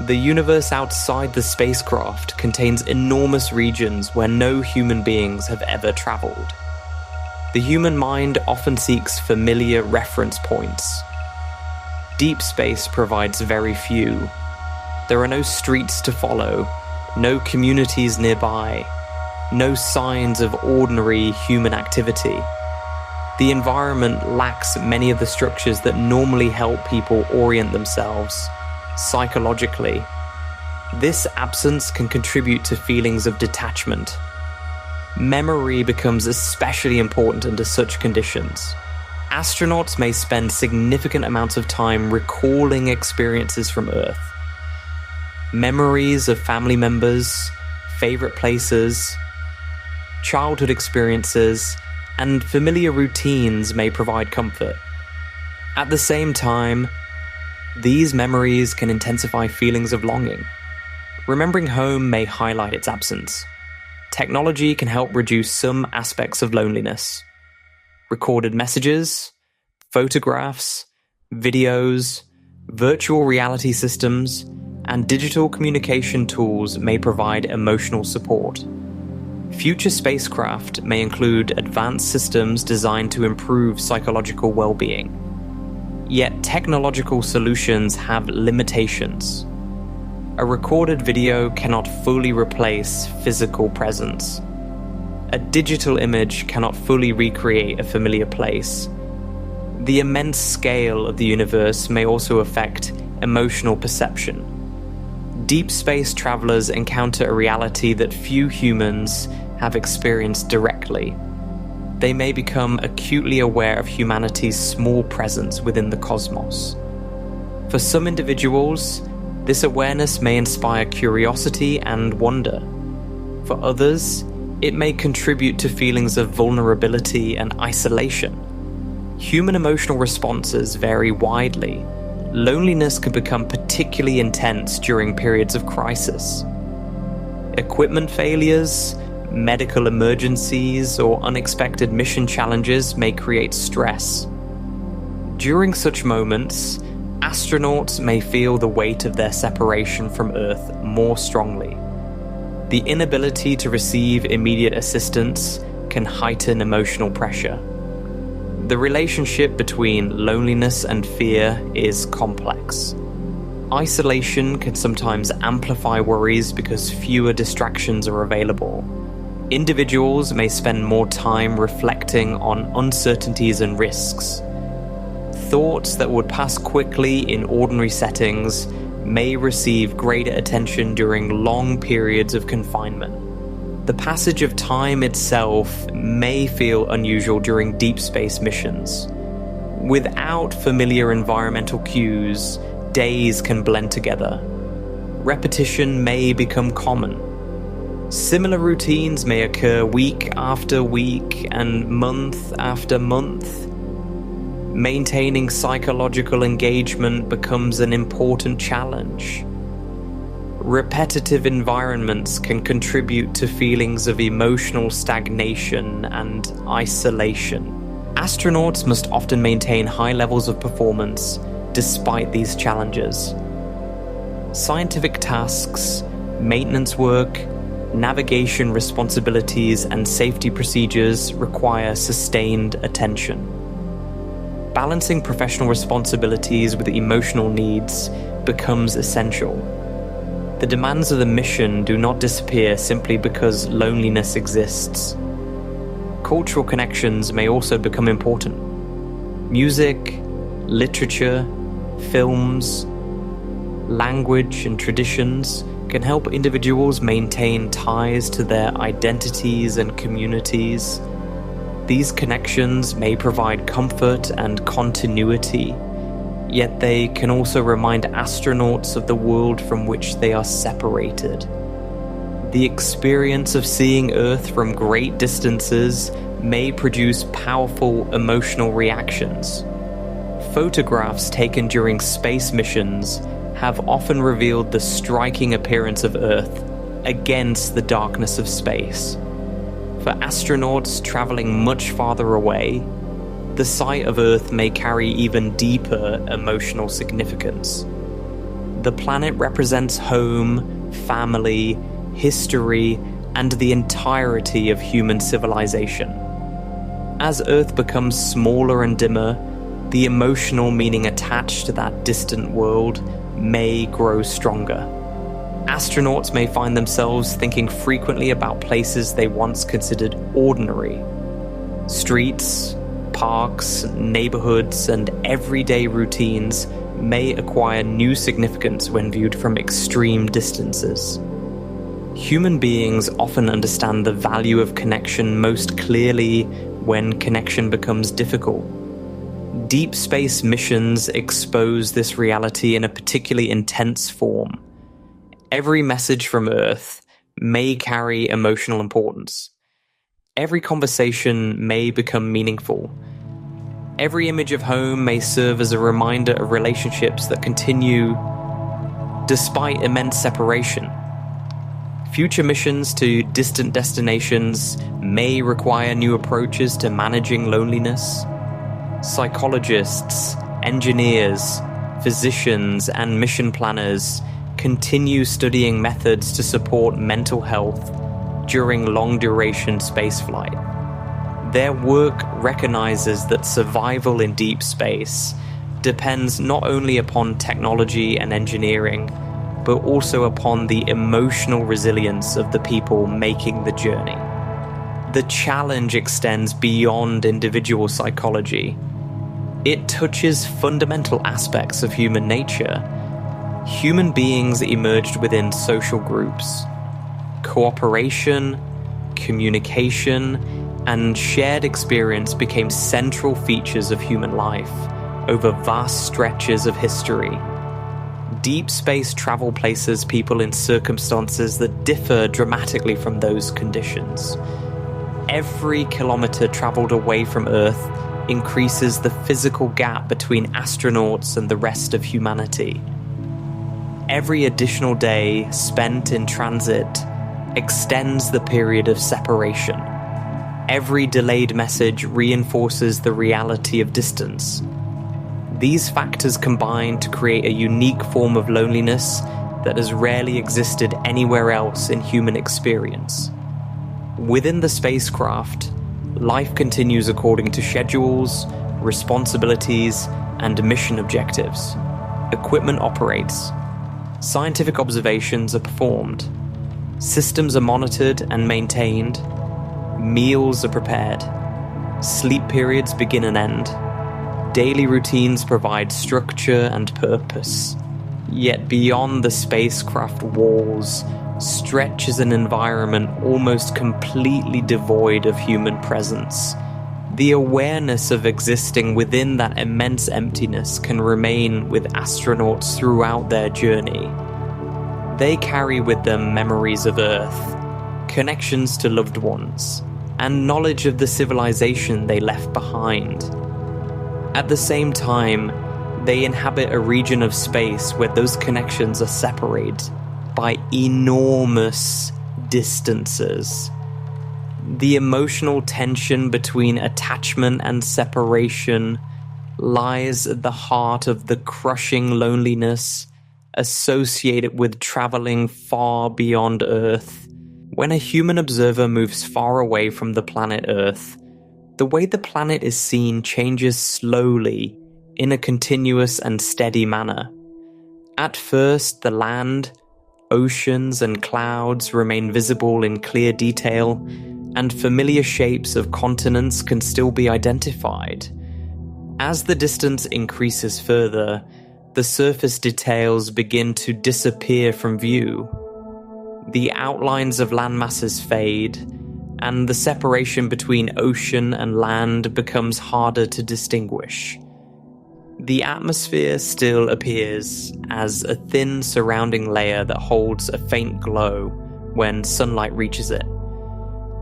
The universe outside the spacecraft contains enormous regions where no human beings have ever traveled. The human mind often seeks familiar reference points. Deep space provides very few. There are no streets to follow, no communities nearby, no signs of ordinary human activity. The environment lacks many of the structures that normally help people orient themselves psychologically. This absence can contribute to feelings of detachment. Memory becomes especially important under such conditions. Astronauts may spend significant amounts of time recalling experiences from Earth. Memories of family members, favorite places, childhood experiences, and familiar routines may provide comfort. At the same time, these memories can intensify feelings of longing. Remembering home may highlight its absence. Technology can help reduce some aspects of loneliness. Recorded messages, photographs, videos, virtual reality systems, and digital communication tools may provide emotional support. Future spacecraft may include advanced systems designed to improve psychological well-being. Yet technological solutions have limitations. A recorded video cannot fully replace physical presence. A digital image cannot fully recreate a familiar place. The immense scale of the universe may also affect emotional perception. Deep space travelers encounter a reality that few humans have experienced directly. They may become acutely aware of humanity's small presence within the cosmos. For some individuals, this awareness may inspire curiosity and wonder. For others, it may contribute to feelings of vulnerability and isolation. Human emotional responses vary widely. Loneliness can become particularly intense during periods of crisis. Equipment failures, medical emergencies, or unexpected mission challenges may create stress. During such moments, astronauts may feel the weight of their separation from Earth more strongly. The inability to receive immediate assistance can heighten emotional pressure. The relationship between loneliness and fear is complex. Isolation can sometimes amplify worries because fewer distractions are available. Individuals may spend more time reflecting on uncertainties and risks. Thoughts that would pass quickly in ordinary settings may receive greater attention during long periods of confinement. The passage of time itself may feel unusual during deep space missions. Without familiar environmental cues, days can blend together. Repetition may become common. Similar routines may occur week after week and month after month. Maintaining psychological engagement becomes an important challenge. Repetitive environments can contribute to feelings of emotional stagnation and isolation. Astronauts must often maintain high levels of performance despite these challenges. Scientific tasks, maintenance work, navigation responsibilities, and safety procedures require sustained attention. Balancing professional responsibilities with emotional needs becomes essential. The demands of the mission do not disappear simply because loneliness exists. Cultural connections may also become important. Music, literature, films, language, and traditions can help individuals maintain ties to their identities and communities. These connections may provide comfort and continuity, yet they can also remind astronauts of the world from which they are separated. The experience of seeing Earth from great distances may produce powerful emotional reactions. Photographs taken during space missions have often revealed the striking appearance of Earth against the darkness of space. For astronauts traveling much farther away, the sight of Earth may carry even deeper emotional significance. The planet represents home, family, history, and the entirety of human civilization. As Earth becomes smaller and dimmer, the emotional meaning attached to that distant world may grow stronger. Astronauts may find themselves thinking frequently about places they once considered ordinary. Streets, parks, neighborhoods, and everyday routines may acquire new significance when viewed from extreme distances. Human beings often understand the value of connection most clearly when connection becomes difficult. Deep space missions expose this reality in a particularly intense form. Every message from Earth may carry emotional importance. Every conversation may become meaningful. Every image of home may serve as a reminder of relationships that continue despite immense separation. Future missions to distant destinations may require new approaches to managing loneliness. Psychologists, engineers, physicians, and mission planners continue studying methods to support mental health during long-duration spaceflight. Their work recognizes that survival in deep space depends not only upon technology and engineering, but also upon the emotional resilience of the people making the journey. The challenge extends beyond individual psychology. It touches fundamental aspects of human nature. Human beings emerged within social groups. Cooperation, communication, and shared experience became central features of human life over vast stretches of history. Deep space travel places people in circumstances that differ dramatically from those conditions. Every kilometer traveled away from Earth increases the physical gap between astronauts and the rest of humanity. Every additional day spent in transit extends the period of separation. Every delayed message reinforces the reality of distance. These factors combine to create a unique form of loneliness that has rarely existed anywhere else in human experience. Within the spacecraft, life continues according to schedules, responsibilities, and mission objectives. Equipment operates. Scientific observations are performed. Systems are monitored and maintained. Meals are prepared. Sleep periods begin and end. Daily routines provide structure and purpose. Yet beyond the spacecraft walls stretches an environment almost completely devoid of human presence. The awareness of existing within that immense emptiness can remain with astronauts throughout their journey. They carry with them memories of Earth, connections to loved ones, and knowledge of the civilization they left behind. At the same time, they inhabit a region of space where those connections are separated by enormous distances. The emotional tension between attachment and separation lies at the heart of the crushing loneliness associated with traveling far beyond Earth. When a human observer moves far away from the planet Earth, the way the planet is seen changes slowly in a continuous and steady manner. At first, the land, oceans, and clouds remain visible in clear detail, and familiar shapes of continents can still be identified. As the distance increases further, the surface details begin to disappear from view. The outlines of landmasses fade, and the separation between ocean and land becomes harder to distinguish. The atmosphere still appears as a thin surrounding layer that holds a faint glow when sunlight reaches it.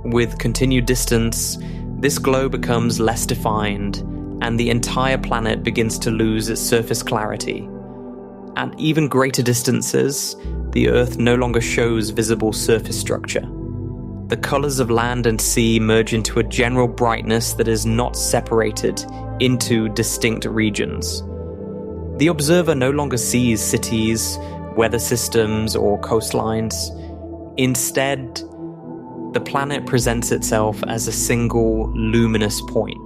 With continued distance, this glow becomes less defined, and the entire planet begins to lose its surface clarity. At even greater distances, the Earth no longer shows visible surface structure. The colors of land and sea merge into a general brightness that is not separated into distinct regions. The observer no longer sees cities, weather systems, or coastlines. Instead, the planet presents itself as a single luminous point.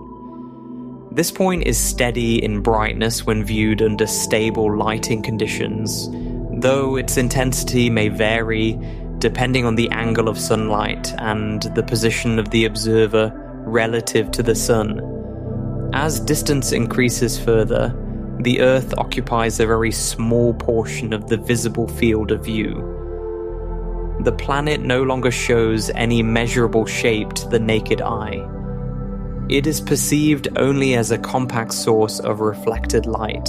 This point is steady in brightness when viewed under stable lighting conditions, though its intensity may vary depending on the angle of sunlight and the position of the observer relative to the sun. As distance increases further, the Earth occupies a very small portion of the visible field of view. The planet no longer shows any measurable shape to the naked eye. It is perceived only as a compact source of reflected light.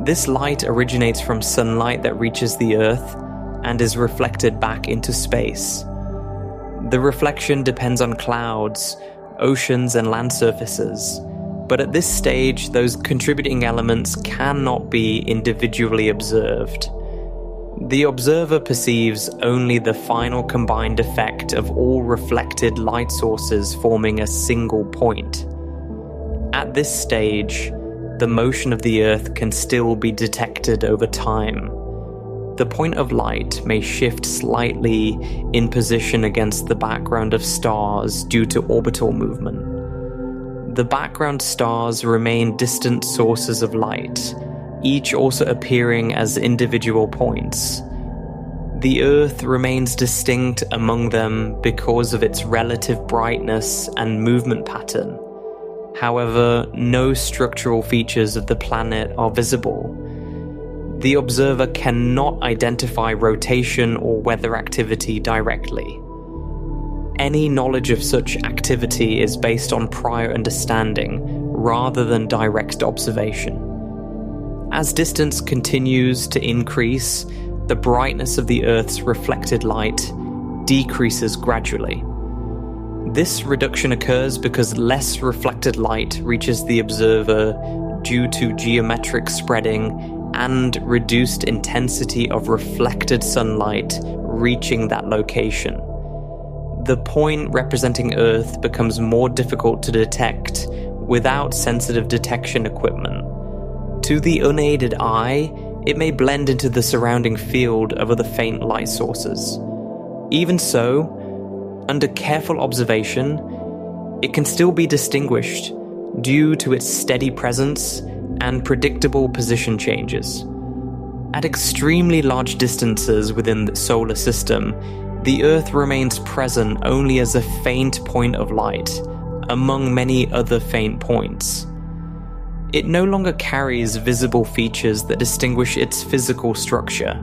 This light originates from sunlight that reaches the Earth and is reflected back into space. The reflection depends on clouds, oceans, and land surfaces, but at this stage, those contributing elements cannot be individually observed. The observer perceives only the final combined effect of all reflected light sources forming a single point. At this stage, the motion of the Earth can still be detected over time. The point of light may shift slightly in position against the background of stars due to orbital movement. The background stars remain distant sources of light, each also appearing as individual points. The Earth remains distinct among them because of its relative brightness and movement pattern. However, no structural features of the planet are visible. The observer cannot identify rotation or weather activity directly. Any knowledge of such activity is based on prior understanding rather than direct observation. As distance continues to increase, the brightness of the Earth's reflected light decreases gradually. This reduction occurs because less reflected light reaches the observer due to geometric spreading and reduced intensity of reflected sunlight reaching that location. The point representing Earth becomes more difficult to detect without sensitive detection equipment. To the unaided eye, it may blend into the surrounding field of other faint light sources. Even so, under careful observation, it can still be distinguished due to its steady presence and predictable position changes. At extremely large distances within the solar system, the Earth remains present only as a faint point of light, among many other faint points. It no longer carries visible features that distinguish its physical structure.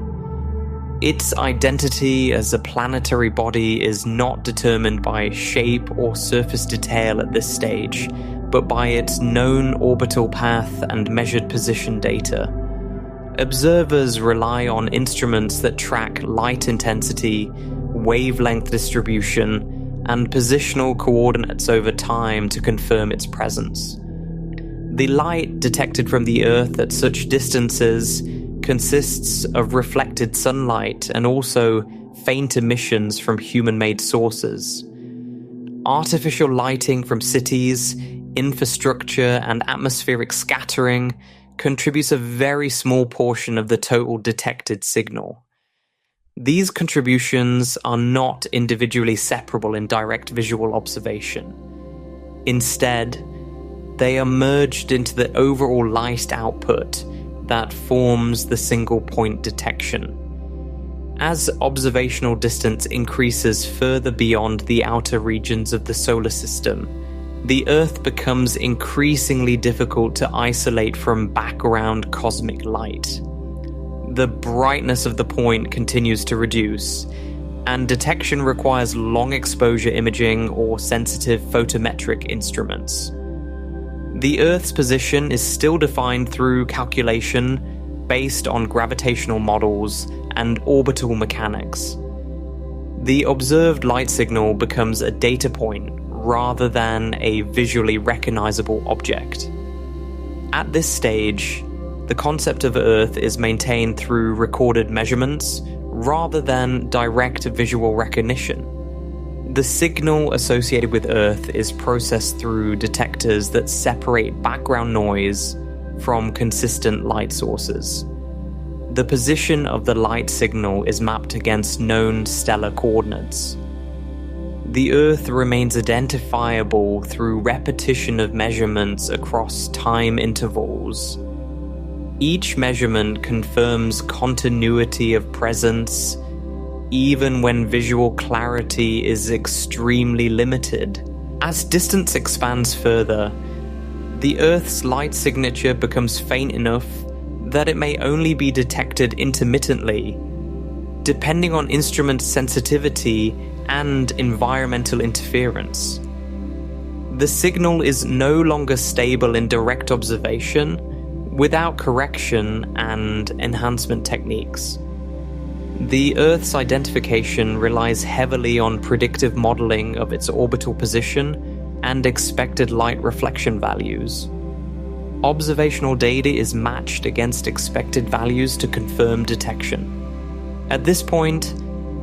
Its identity as a planetary body is not determined by shape or surface detail at this stage, but by its known orbital path and measured position data. Observers rely on instruments that track light intensity, wavelength distribution, and positional coordinates over time to confirm its presence. The light detected from the Earth at such distances consists of reflected sunlight and also faint emissions from human-made sources. Artificial lighting from cities, infrastructure, and atmospheric scattering contributes a very small portion of the total detected signal. These contributions are not individually separable in direct visual observation. Instead, they are merged into the overall light output that forms the single point detection. As observational distance increases further beyond the outer regions of the solar system, the Earth becomes increasingly difficult to isolate from background cosmic light. The brightness of the point continues to reduce, and detection requires long exposure imaging or sensitive photometric instruments. The Earth's position is still defined through calculation based on gravitational models and orbital mechanics. The observed light signal becomes a data point rather than a visually recognizable object. At this stage, the concept of Earth is maintained through recorded measurements rather than direct visual recognition. The signal associated with Earth is processed through detectors that separate background noise from consistent light sources. The position of the light signal is mapped against known stellar coordinates. The Earth remains identifiable through repetition of measurements across time intervals. Each measurement confirms continuity of presence, even when visual clarity is extremely limited. As distance expands further, the Earth's light signature becomes faint enough that it may only be detected intermittently, depending on instrument sensitivity and environmental interference. The signal is no longer stable in direct observation without correction and enhancement techniques. The Earth's identification relies heavily on predictive modeling of its orbital position and expected light reflection values. Observational data is matched against expected values to confirm detection. At this point,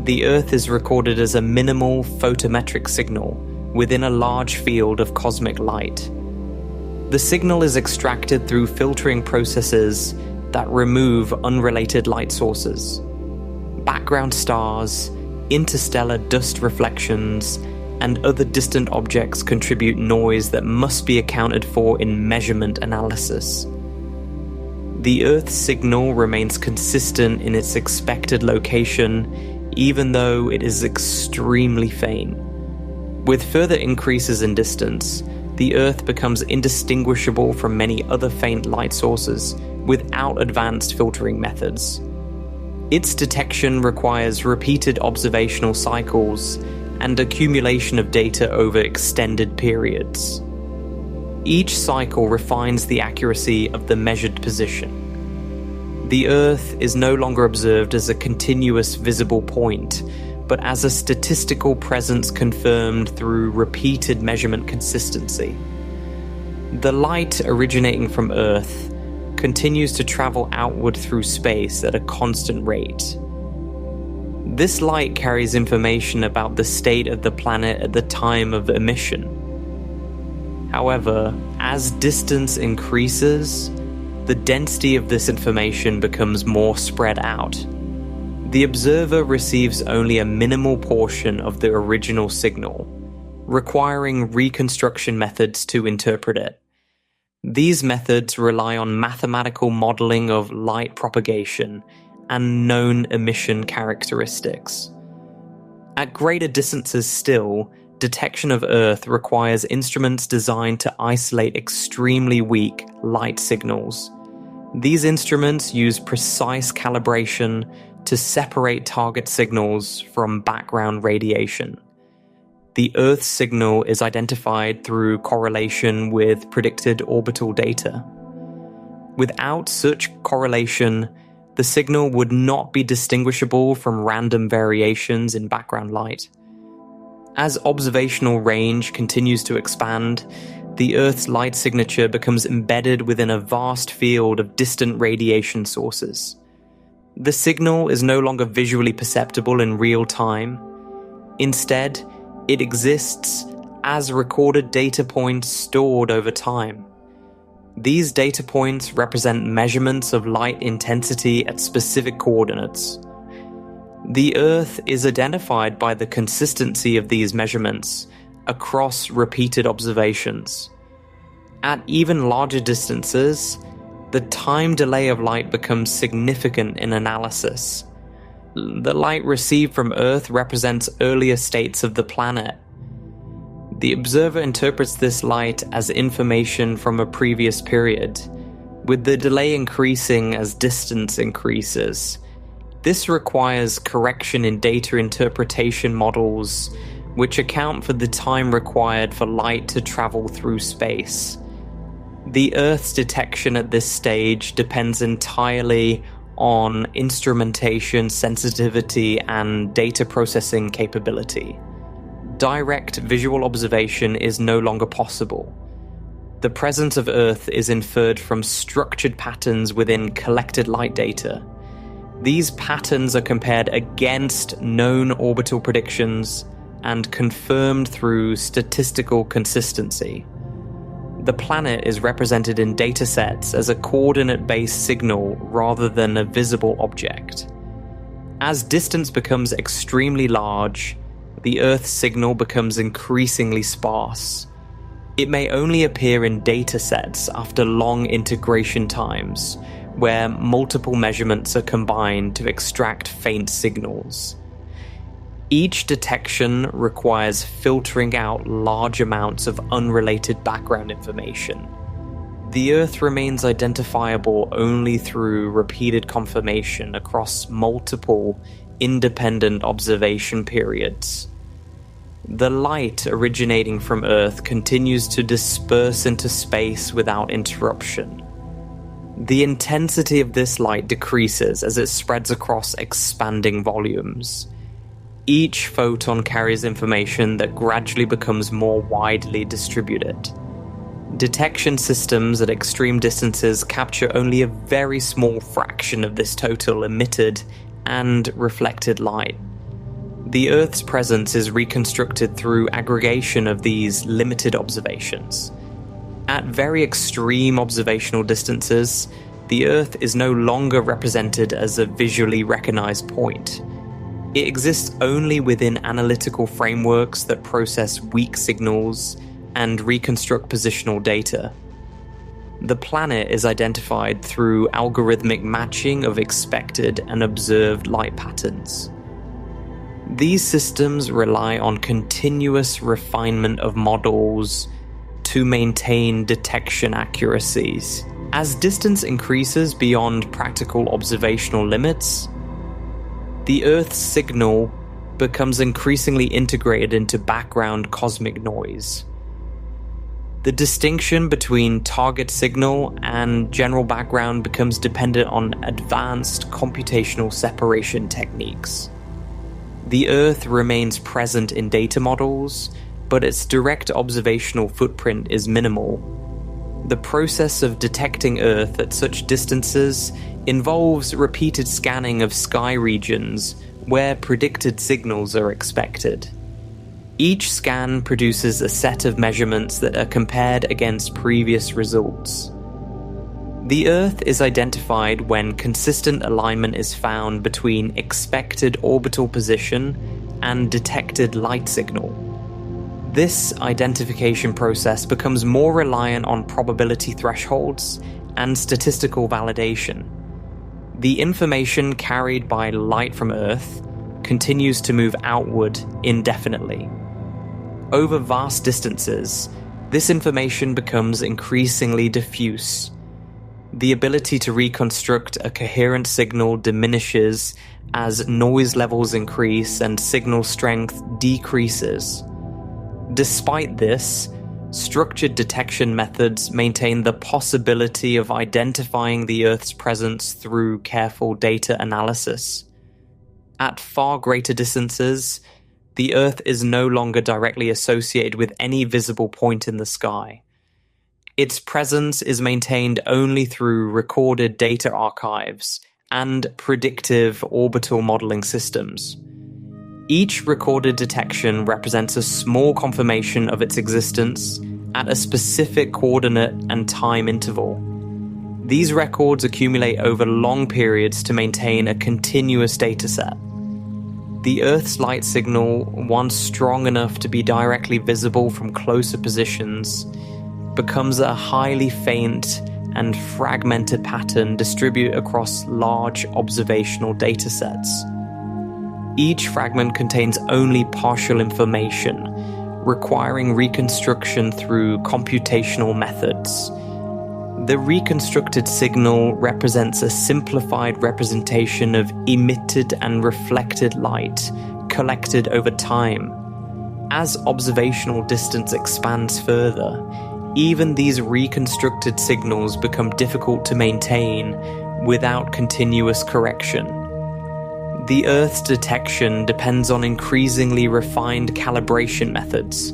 the Earth is recorded as a minimal photometric signal within a large field of cosmic light. The signal is extracted through filtering processes that remove unrelated light sources. Background stars, interstellar dust reflections, and other distant objects contribute noise that must be accounted for in measurement analysis. The Earth's signal remains consistent in its expected location, even though it is extremely faint. With further increases in distance, the Earth becomes indistinguishable from many other faint light sources without advanced filtering methods. Its detection requires repeated observational cycles and accumulation of data over extended periods. Each cycle refines the accuracy of the measured position. The Earth is no longer observed as a continuous visible point, but as a statistical presence confirmed through repeated measurement consistency. The light originating from Earth continues to travel outward through space at a constant rate. This light carries information about the state of the planet at the time of emission. However, as distance increases, the density of this information becomes more spread out. The observer receives only a minimal portion of the original signal, requiring reconstruction methods to interpret it. These methods rely on mathematical modeling of light propagation and known emission characteristics. At greater distances still, detection of Earth requires instruments designed to isolate extremely weak light signals. These instruments use precise calibration to separate target signals from background radiation. The Earth signal is identified through correlation with predicted orbital data. Without such correlation, the signal would not be distinguishable from random variations in background light. As observational range continues to expand, the Earth's light signature becomes embedded within a vast field of distant radiation sources. The signal is no longer visually perceptible in real time. Instead, it exists as recorded data points stored over time. These data points represent measurements of light intensity at specific coordinates. The Earth is identified by the consistency of these measurements across repeated observations. At even larger distances, the time delay of light becomes significant in analysis. The light received from Earth represents earlier states of the planet. The observer interprets this light as information from a previous period, with the delay increasing as distance increases. This requires correction in data interpretation models, which account for the time required for light to travel through space. The Earth's detection at this stage depends entirely on instrumentation sensitivity and data processing capability. Direct visual observation is no longer possible. The presence of Earth is inferred from structured patterns within collected light data. These patterns are compared against known orbital predictions and confirmed through statistical consistency. The planet is represented in datasets as a coordinate-based signal rather than a visible object. As distance becomes extremely large, the Earth signal becomes increasingly sparse. It may only appear in datasets after long integration times, where multiple measurements are combined to extract faint signals. Each detection requires filtering out large amounts of unrelated background information. The Earth remains identifiable only through repeated confirmation across multiple independent observation periods. The light originating from Earth continues to disperse into space without interruption. The intensity of this light decreases as it spreads across expanding volumes. Each photon carries information that gradually becomes more widely distributed. Detection systems at extreme distances capture only a very small fraction of this total emitted and reflected light. The Earth's presence is reconstructed through aggregation of these limited observations. At very extreme observational distances, the Earth is no longer represented as a visually recognized point. It exists only within analytical frameworks that process weak signals and reconstruct positional data. The planet is identified through algorithmic matching of expected and observed light patterns. These systems rely on continuous refinement of models to maintain detection accuracies. As distance increases beyond practical observational limits, the Earth's signal becomes increasingly integrated into background cosmic noise. The distinction between target signal and general background becomes dependent on advanced computational separation techniques. The Earth remains present in data models, but its direct observational footprint is minimal. The process of detecting Earth at such distances involves repeated scanning of sky regions where predicted signals are expected. Each scan produces a set of measurements that are compared against previous results. The Earth is identified when consistent alignment is found between expected orbital position and detected light signal. This identification process becomes more reliant on probability thresholds and statistical validation. The information carried by light from Earth continues to move outward indefinitely. Over vast distances, this information becomes increasingly diffuse. The ability to reconstruct a coherent signal diminishes as noise levels increase and signal strength decreases. Despite this, structured detection methods maintain the possibility of identifying the Earth's presence through careful data analysis. At far greater distances, the Earth is no longer directly associated with any visible point in the sky. Its presence is maintained only through recorded data archives and predictive orbital modeling systems. Each recorded detection represents a small confirmation of its existence at a specific coordinate and time interval. These records accumulate over long periods to maintain a continuous dataset. The Earth's light signal, once strong enough to be directly visible from closer positions, becomes a highly faint and fragmented pattern distributed across large observational datasets. Each fragment contains only partial information, requiring reconstruction through computational methods. The reconstructed signal represents a simplified representation of emitted and reflected light collected over time. As observational distance expands further, even these reconstructed signals become difficult to maintain without continuous correction. The Earth's detection depends on increasingly refined calibration methods.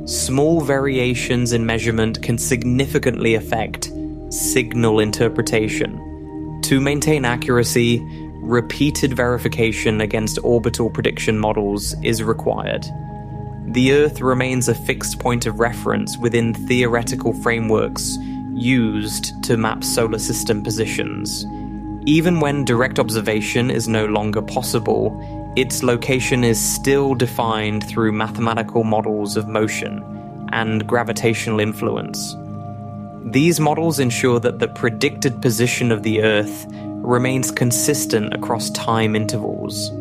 Small variations in measurement can significantly affect signal interpretation. To maintain accuracy, repeated verification against orbital prediction models is required. The Earth remains a fixed point of reference within theoretical frameworks used to map solar system positions. Even when direct observation is no longer possible, its location is still defined through mathematical models of motion and gravitational influence. These models ensure that the predicted position of the Earth remains consistent across time intervals.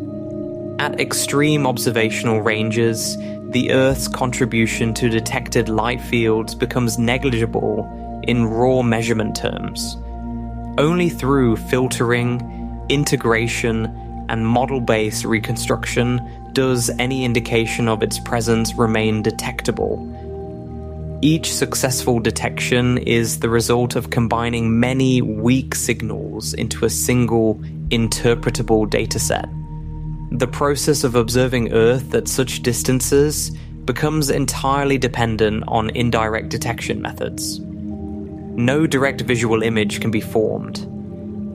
At extreme observational ranges, the Earth's contribution to detected light fields becomes negligible in raw measurement terms. Only through filtering, integration, and model-based reconstruction does any indication of its presence remain detectable. Each successful detection is the result of combining many weak signals into a single interpretable dataset. The process of observing Earth at such distances becomes entirely dependent on indirect detection methods. No direct visual image can be formed.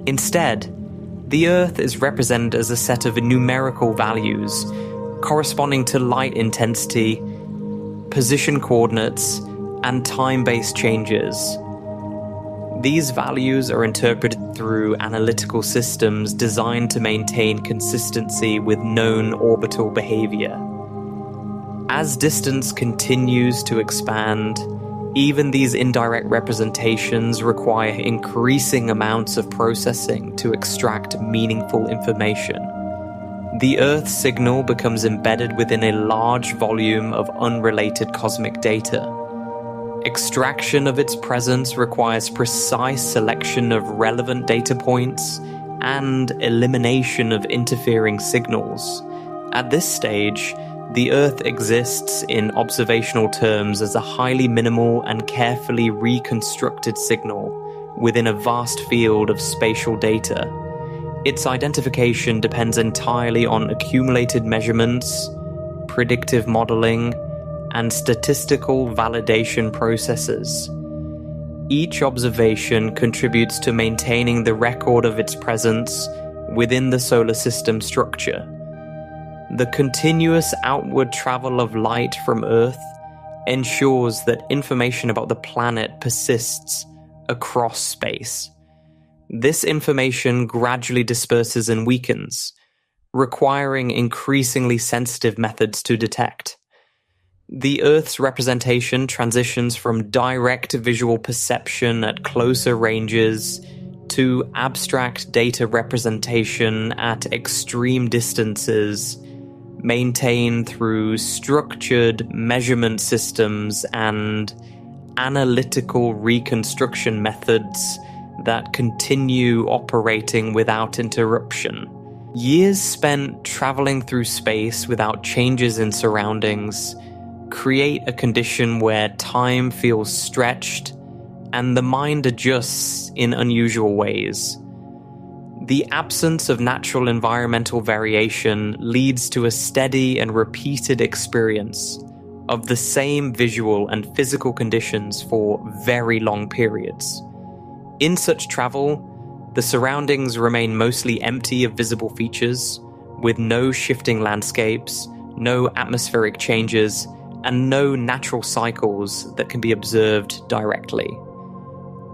Instead, the Earth is represented as a set of numerical values corresponding to light intensity, position coordinates, and time-based changes. These values are interpreted through analytical systems designed to maintain consistency with known orbital behavior. As distance continues to expand, even these indirect representations require increasing amounts of processing to extract meaningful information. The Earth signal becomes embedded within a large volume of unrelated cosmic data. Extraction of its presence requires precise selection of relevant data points and elimination of interfering signals, At this stage, the Earth exists in observational terms as a highly minimal and carefully reconstructed signal within a vast field of spatial data. Its identification depends entirely on accumulated measurements, predictive modeling, and statistical validation processes. Each observation contributes to maintaining the record of its presence within the solar system structure. The continuous outward travel of light from Earth ensures that information about the planet persists across space. This information gradually disperses and weakens, requiring increasingly sensitive methods to detect. The Earth's representation transitions from direct visual perception at closer ranges to abstract data representation at extreme distances, maintained through structured measurement systems and analytical reconstruction methods that continue operating without interruption. Years spent traveling through space without changes in surroundings create a condition where time feels stretched and the mind adjusts in unusual ways. The absence of natural environmental variation leads to a steady and repeated experience of the same visual and physical conditions for very long periods. In such travel, the surroundings remain mostly empty of visible features, with no shifting landscapes, no atmospheric changes, and no natural cycles that can be observed directly.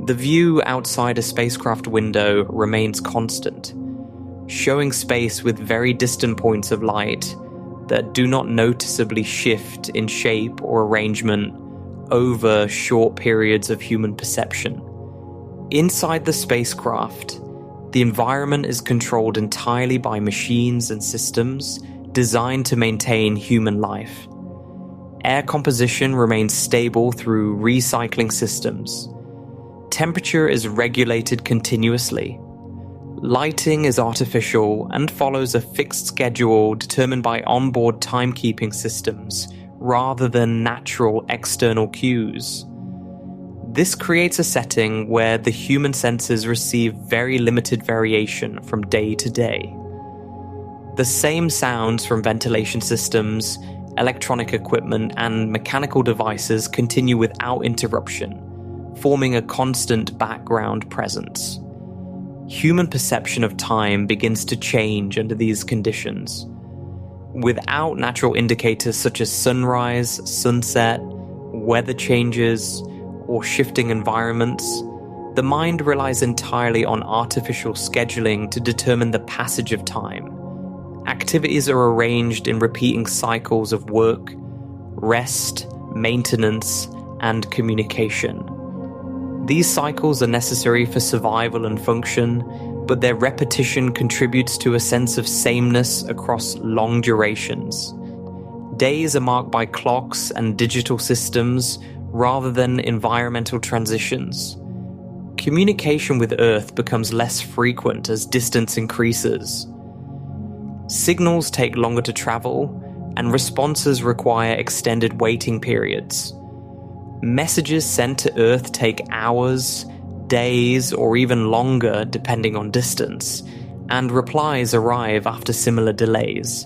The view outside a spacecraft window remains constant, showing space with very distant points of light that do not noticeably shift in shape or arrangement over short periods of human perception. Inside the spacecraft, the environment is controlled entirely by machines and systems designed to maintain human life. Air composition remains stable through recycling systems. Temperature is regulated continuously. Lighting is artificial and follows a fixed schedule determined by onboard timekeeping systems rather than natural external cues. This creates a setting where the human senses receive very limited variation from day to day. The same sounds from ventilation systems, electronic equipment, and mechanical devices continue without interruption, forming a constant background presence. Human perception of time begins to change under these conditions. Without natural indicators such as sunrise, sunset, weather changes, or shifting environments, the mind relies entirely on artificial scheduling to determine the passage of time. Activities are arranged in repeating cycles of work, rest, maintenance, and communication. These cycles are necessary for survival and function, but their repetition contributes to a sense of sameness across long durations. Days are marked by clocks and digital systems rather than environmental transitions. Communication with Earth becomes less frequent as distance increases. Signals take longer to travel, and responses require extended waiting periods. Messages sent to Earth take hours, days, or even longer depending on distance, and replies arrive after similar delays.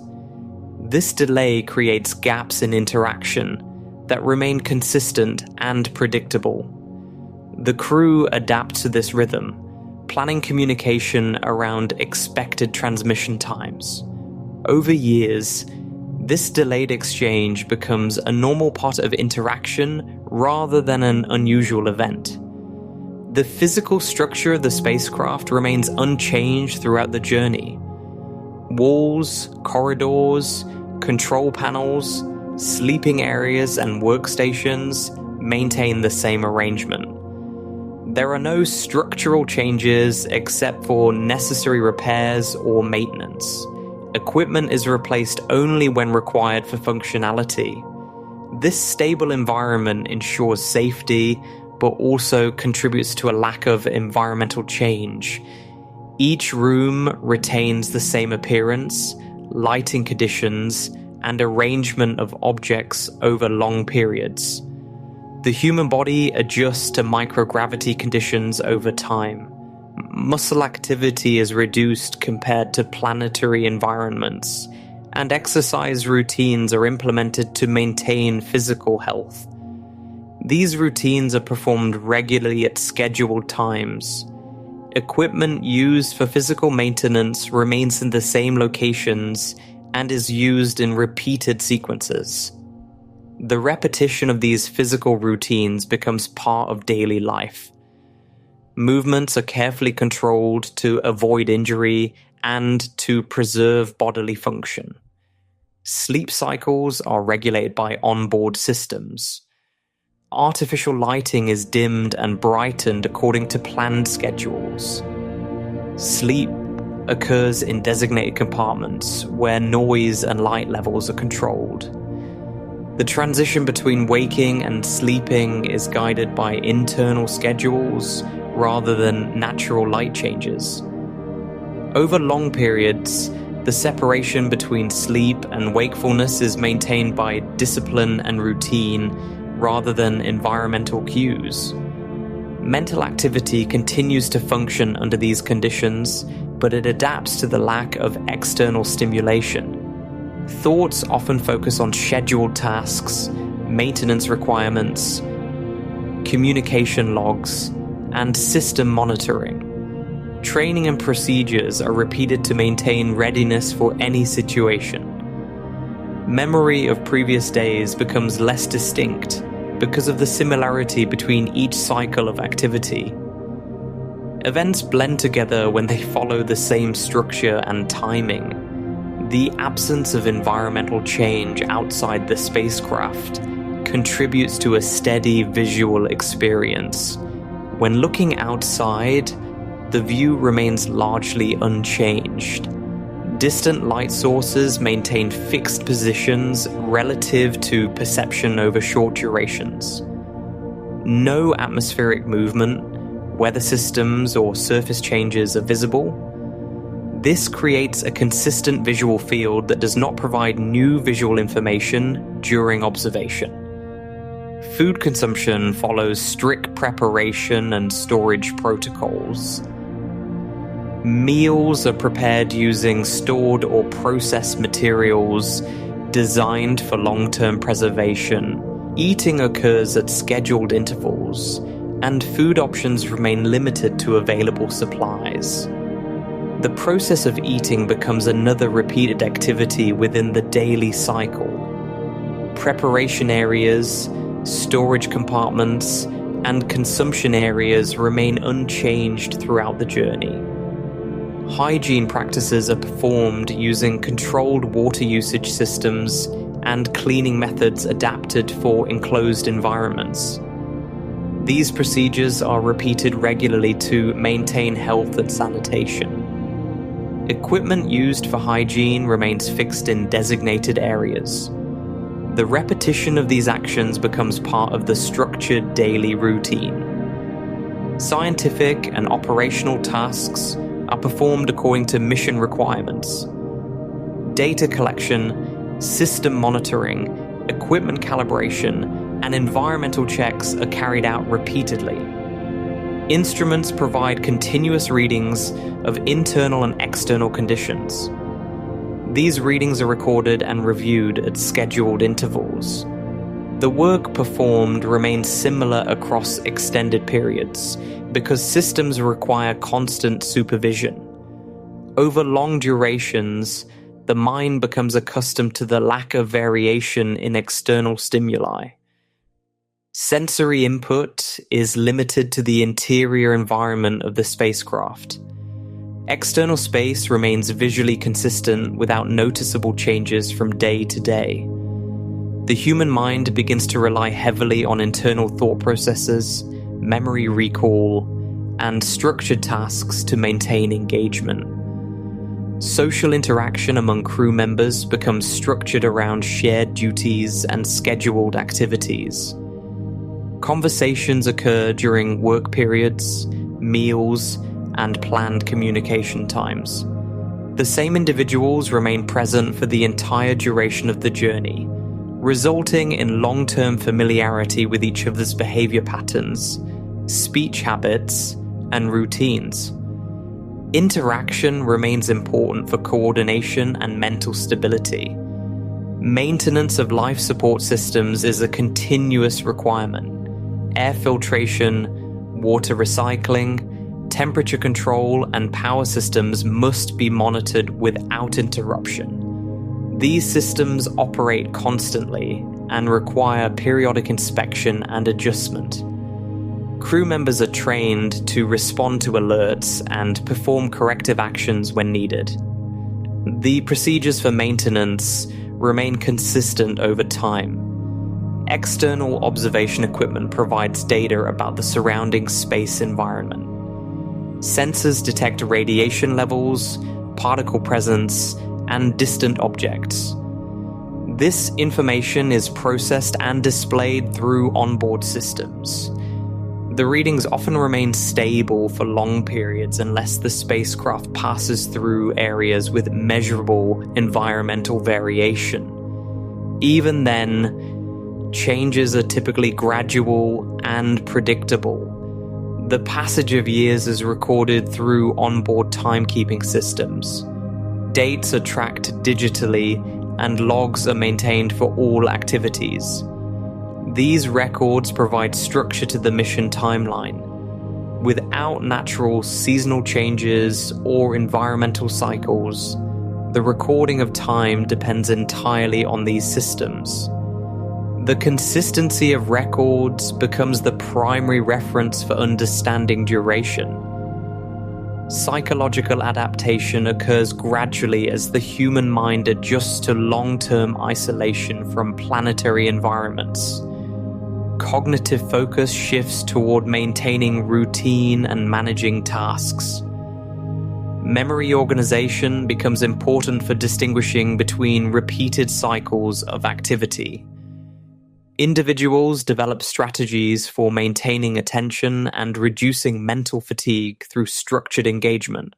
This delay creates gaps in interaction that remain consistent and predictable. The crew adapt to this rhythm, planning communication around expected transmission times. Over years, this delayed exchange becomes a normal part of interaction rather than an unusual event. The physical structure of the spacecraft remains unchanged throughout the journey. Walls, corridors, control panels, sleeping areas, and workstations maintain the same arrangement. There are no structural changes except for necessary repairs or maintenance. Equipment is replaced only when required for functionality. This stable environment ensures safety, but also contributes to a lack of environmental change. Each room retains the same appearance, lighting conditions, and arrangement of objects over long periods. The human body adjusts to microgravity conditions over time. Muscle activity is reduced compared to planetary environments, and exercise routines are implemented to maintain physical health. These routines are performed regularly at scheduled times. Equipment used for physical maintenance remains in the same locations and is used in repeated sequences. The repetition of these physical routines becomes part of daily life. Movements are carefully controlled to avoid injury and to preserve bodily function. Sleep cycles are regulated by onboard systems. Artificial lighting is dimmed and brightened according to planned schedules. Sleep occurs in designated compartments where noise and light levels are controlled. The transition between waking and sleeping is guided by internal schedules rather than natural light changes. Over long periods, the separation between sleep and wakefulness is maintained by discipline and routine rather than environmental cues. Mental activity continues to function under these conditions, but it adapts to the lack of external stimulation. Thoughts often focus on scheduled tasks, maintenance requirements, communication logs, and system monitoring. Training and procedures are repeated to maintain readiness for any situation. Memory of previous days becomes less distinct because of the similarity between each cycle of activity. Events blend together when they follow the same structure and timing. The absence of environmental change outside the spacecraft contributes to a steady visual experience. When looking outside, the view remains largely unchanged. Distant light sources maintain fixed positions relative to perception over short durations. No atmospheric movement, weather systems, or surface changes are visible. This creates a consistent visual field that does not provide new visual information during observation. Food consumption follows strict preparation and storage protocols. Meals are prepared using stored or processed materials designed for long-term preservation. Eating occurs at scheduled intervals, and food options remain limited to available supplies. The process of eating becomes another repeated activity within the daily cycle. Preparation areas, storage compartments, and consumption areas remain unchanged throughout the journey. Hygiene practices are performed using controlled water usage systems and cleaning methods adapted for enclosed environments. These procedures are repeated regularly to maintain health and sanitation. Equipment used for hygiene remains fixed in designated areas. The repetition of these actions becomes part of the structured daily routine. Scientific and operational tasks are performed according to mission requirements. Data collection, system monitoring, equipment calibration, and environmental checks are carried out repeatedly. Instruments provide continuous readings of internal and external conditions. These readings are recorded and reviewed at scheduled intervals. The work performed remains similar across extended periods because systems require constant supervision. Over long durations, the mind becomes accustomed to the lack of variation in external stimuli. Sensory input is limited to the interior environment of the spacecraft. External space remains visually consistent without noticeable changes from day to day. The human mind begins to rely heavily on internal thought processes, memory recall, and structured tasks to maintain engagement. Social interaction among crew members becomes structured around shared duties and scheduled activities. Conversations occur during work periods, meals, and planned communication times. The same individuals remain present for the entire duration of the journey, resulting in long-term familiarity with each other's behavior patterns, speech habits, and routines. Interaction remains important for coordination and mental stability. Maintenance of life support systems is a continuous requirement. Air filtration, water recycling, temperature control, and power systems must be monitored without interruption. These systems operate constantly and require periodic inspection and adjustment. Crew members are trained to respond to alerts and perform corrective actions when needed. The procedures for maintenance remain consistent over time. External observation equipment provides data about the surrounding space environment. Sensors detect radiation levels, particle presence, and distant objects. This information is processed and displayed through onboard systems. The readings often remain stable for long periods unless the spacecraft passes through areas with measurable environmental variation. Even then, changes are typically gradual and predictable. The passage of years is recorded through onboard timekeeping systems. Dates are tracked digitally, and logs are maintained for all activities. These records provide structure to the mission timeline. Without natural seasonal changes or environmental cycles, the recording of time depends entirely on these systems. The consistency of records becomes the primary reference for understanding duration. Psychological adaptation occurs gradually as the human mind adjusts to long-term isolation from planetary environments. Cognitive focus shifts toward maintaining routine and managing tasks. Memory organization becomes important for distinguishing between repeated cycles of activity. Individuals develop strategies for maintaining attention and reducing mental fatigue through structured engagement.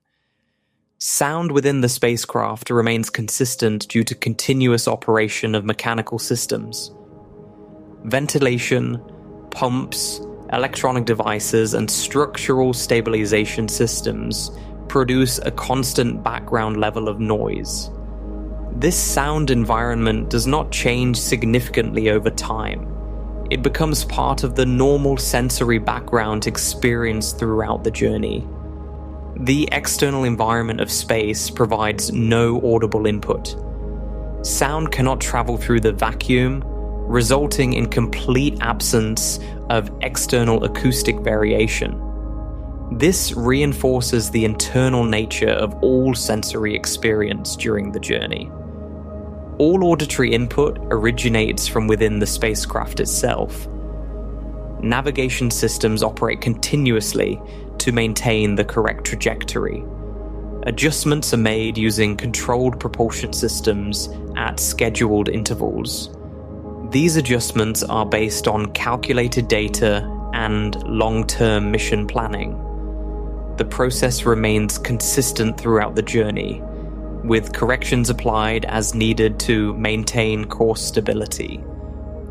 Sound within the spacecraft remains consistent due to continuous operation of mechanical systems. Ventilation, pumps, electronic devices, and structural stabilization systems produce a constant background level of noise. This sound environment does not change significantly over time. It becomes part of the normal sensory background experienced throughout the journey. The external environment of space provides no audible input. Sound cannot travel through the vacuum, resulting in complete absence of external acoustic variation. This reinforces the internal nature of all sensory experience during the journey. All auditory input originates from within the spacecraft itself. Navigation systems operate continuously to maintain the correct trajectory. Adjustments are made using controlled propulsion systems at scheduled intervals. These adjustments are based on calculated data and long-term mission planning. The process remains consistent throughout the journey, with corrections applied as needed to maintain course stability.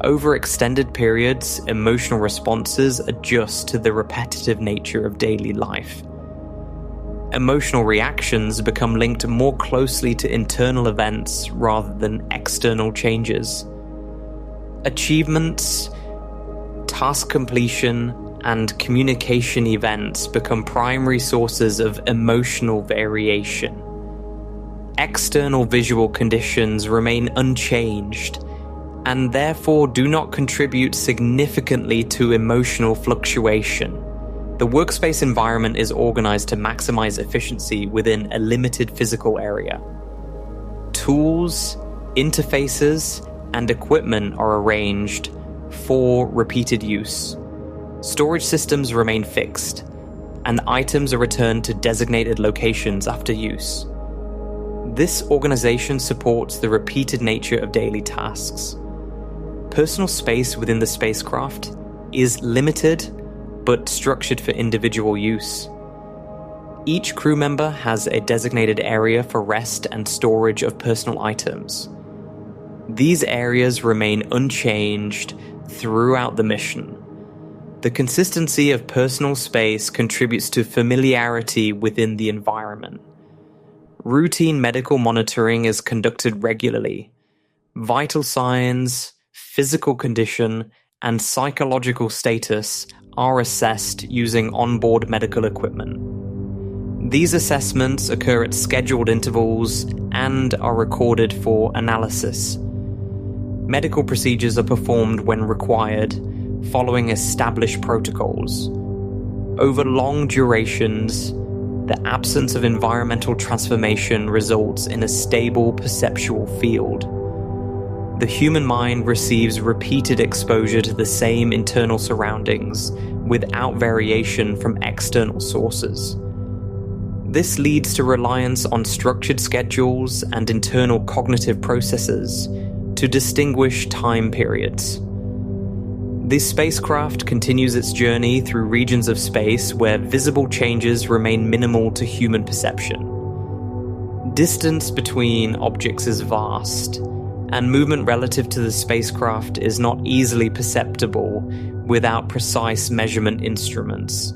Over extended periods, emotional responses adjust to the repetitive nature of daily life. Emotional reactions become linked more closely to internal events rather than external changes. Achievements, task completion, and communication events become primary sources of emotional variation. External visual conditions remain unchanged and therefore do not contribute significantly to emotional fluctuation. The workspace environment is organized to maximize efficiency within a limited physical area. Tools, interfaces, and equipment are arranged for repeated use. Storage systems remain fixed, and items are returned to designated locations after use. This organization supports the repeated nature of daily tasks. Personal space within the spacecraft is limited but structured for individual use. Each crew member has a designated area for rest and storage of personal items. These areas remain unchanged throughout the mission. The consistency of personal space contributes to familiarity within the environment. Routine medical monitoring is conducted regularly. Vital signs, physical condition, and psychological status are assessed using onboard medical equipment. These assessments occur at scheduled intervals and are recorded for analysis. Medical procedures are performed when required, following established protocols. Over long durations, the absence of environmental transformation results in a stable perceptual field. The human mind receives repeated exposure to the same internal surroundings without variation from external sources. This leads to reliance on structured schedules and internal cognitive processes to distinguish time periods. The spacecraft continues its journey through regions of space where visible changes remain minimal to human perception. Distance between objects is vast, and movement relative to the spacecraft is not easily perceptible without precise measurement instruments.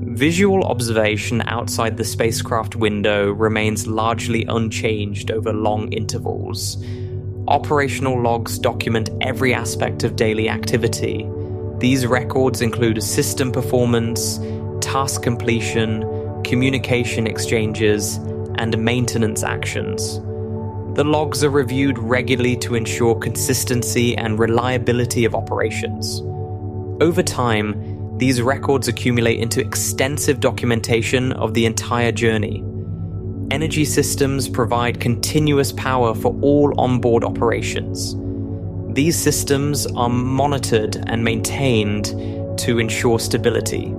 Visual observation outside the spacecraft window remains largely unchanged over long intervals. Operational logs document every aspect of daily activity. These records include system performance, task completion, communication exchanges, and maintenance actions. The logs are reviewed regularly to ensure consistency and reliability of operations. Over time, these records accumulate into extensive documentation of the entire journey. Energy systems provide continuous power for all onboard operations. These systems are monitored and maintained to ensure stability.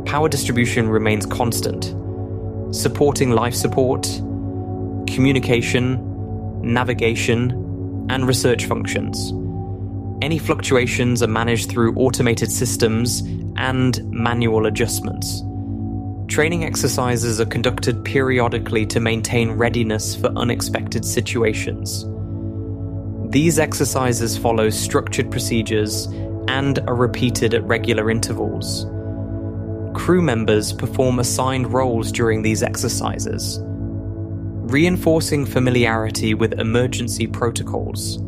Power distribution remains constant, supporting life support, communication, navigation, and research functions. Any fluctuations are managed through automated systems and manual adjustments. Training exercises are conducted periodically to maintain readiness for unexpected situations. These exercises follow structured procedures and are repeated at regular intervals. Crew members perform assigned roles during these exercises, reinforcing familiarity with emergency protocols.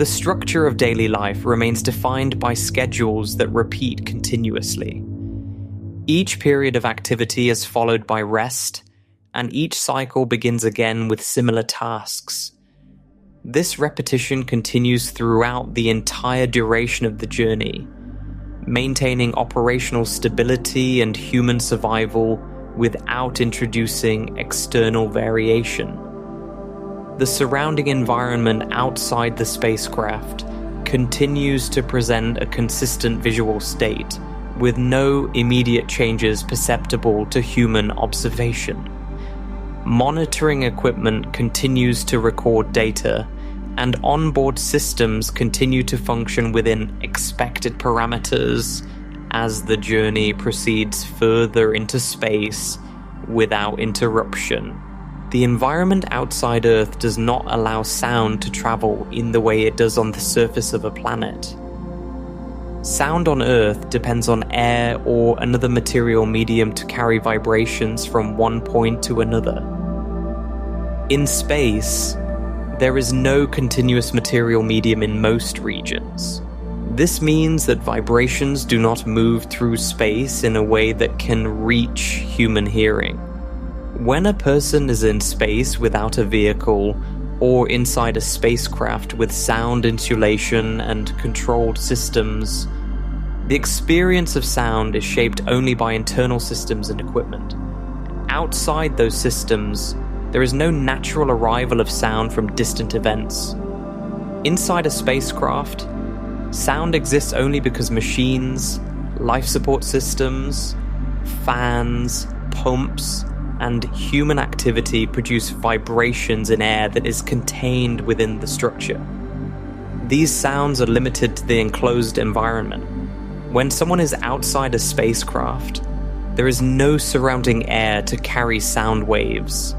The structure of daily life remains defined by schedules that repeat continuously. Each period of activity is followed by rest, and each cycle begins again with similar tasks. This repetition continues throughout the entire duration of the journey, maintaining operational stability and human survival without introducing external variation. The surrounding environment outside the spacecraft continues to present a consistent visual state, with no immediate changes perceptible to human observation. Monitoring equipment continues to record data, and onboard systems continue to function within expected parameters as the journey proceeds further into space without interruption. The environment outside Earth does not allow sound to travel in the way it does on the surface of a planet. Sound on Earth depends on air or another material medium to carry vibrations from one point to another. In space, there is no continuous material medium in most regions. This means that vibrations do not move through space in a way that can reach human hearing. When a person is in space without a vehicle, or inside a spacecraft with sound insulation and controlled systems, the experience of sound is shaped only by internal systems and equipment. Outside those systems, there is no natural arrival of sound from distant events. Inside a spacecraft, sound exists only because machines, life support systems, fans, pumps, and human activity produce vibrations in air that is contained within the structure. These sounds are limited to the enclosed environment. When someone is outside a spacecraft, There is no surrounding air to carry sound waves.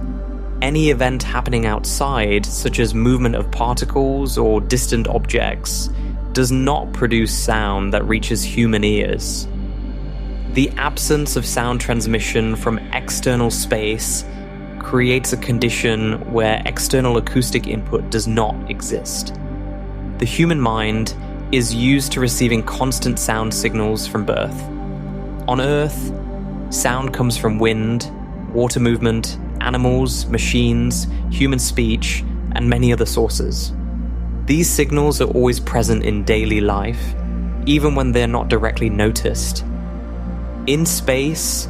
Any event happening outside, such as movement of particles or distant objects, does not produce sound that reaches human ears. The absence of sound transmission from external space creates a condition where external acoustic input does not exist. The human mind is used to receiving constant sound signals from birth. On Earth, sound comes from wind, water movement, animals, machines, human speech, and many other sources. These signals are always present in daily life, even when they're not directly noticed. In space,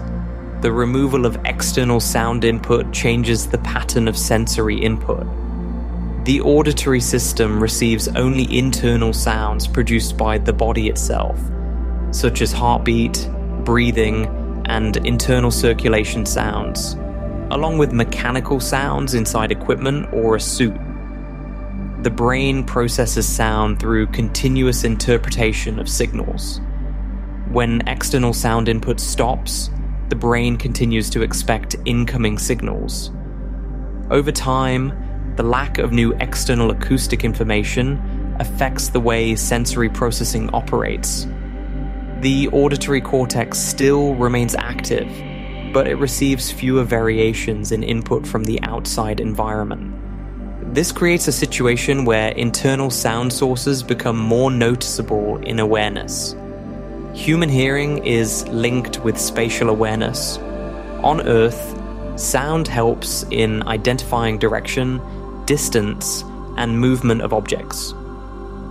the removal of external sound input changes the pattern of sensory input. The auditory system receives only internal sounds produced by the body itself, such as heartbeat, breathing, and internal circulation sounds, along with mechanical sounds inside equipment or a suit. The brain processes sound through continuous interpretation of signals. When external sound input stops, the brain continues to expect incoming signals. Over time, the lack of new external acoustic information affects the way sensory processing operates. The auditory cortex still remains active, but it receives fewer variations in input from the outside environment. This creates a situation where internal sound sources become more noticeable in awareness. Human hearing is linked with spatial awareness. On Earth, sound helps in identifying direction, distance, and movement of objects.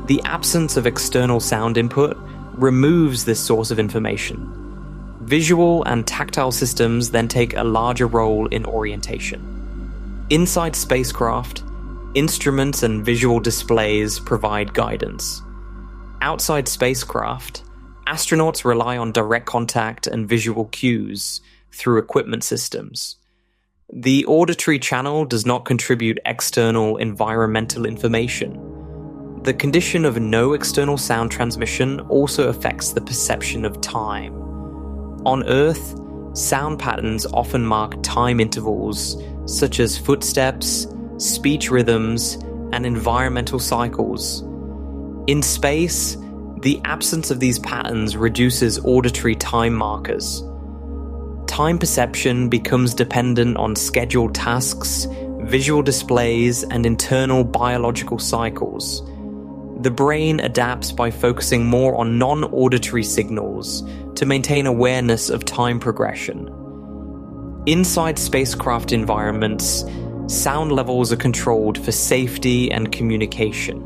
The absence of external sound input removes this source of information. Visual and tactile systems then take a larger role in orientation. Inside spacecraft, instruments and visual displays provide guidance. Outside spacecraft, astronauts rely on direct contact and visual cues through equipment systems. The auditory channel does not contribute external environmental information. The condition of no external sound transmission also affects the perception of time. On Earth, sound patterns often mark time intervals, such as footsteps, speech rhythms, and environmental cycles. In space, the absence of these patterns reduces auditory time markers. Time perception becomes dependent on scheduled tasks, visual displays, and internal biological cycles. The brain adapts by focusing more on non-auditory signals to maintain awareness of time progression. Inside spacecraft environments, sound levels are controlled for safety and communication.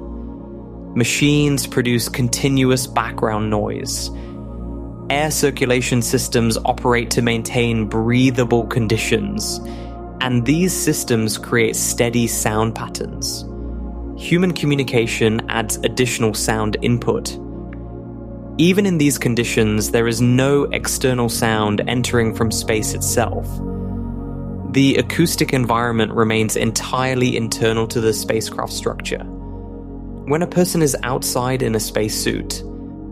Machines produce continuous background noise. Air circulation systems operate to maintain breathable conditions, and these systems create steady sound patterns. Human communication adds additional sound input. Even in these conditions, there is no external sound entering from space itself. The acoustic environment remains entirely internal to the spacecraft structure. When a person is outside in a spacesuit,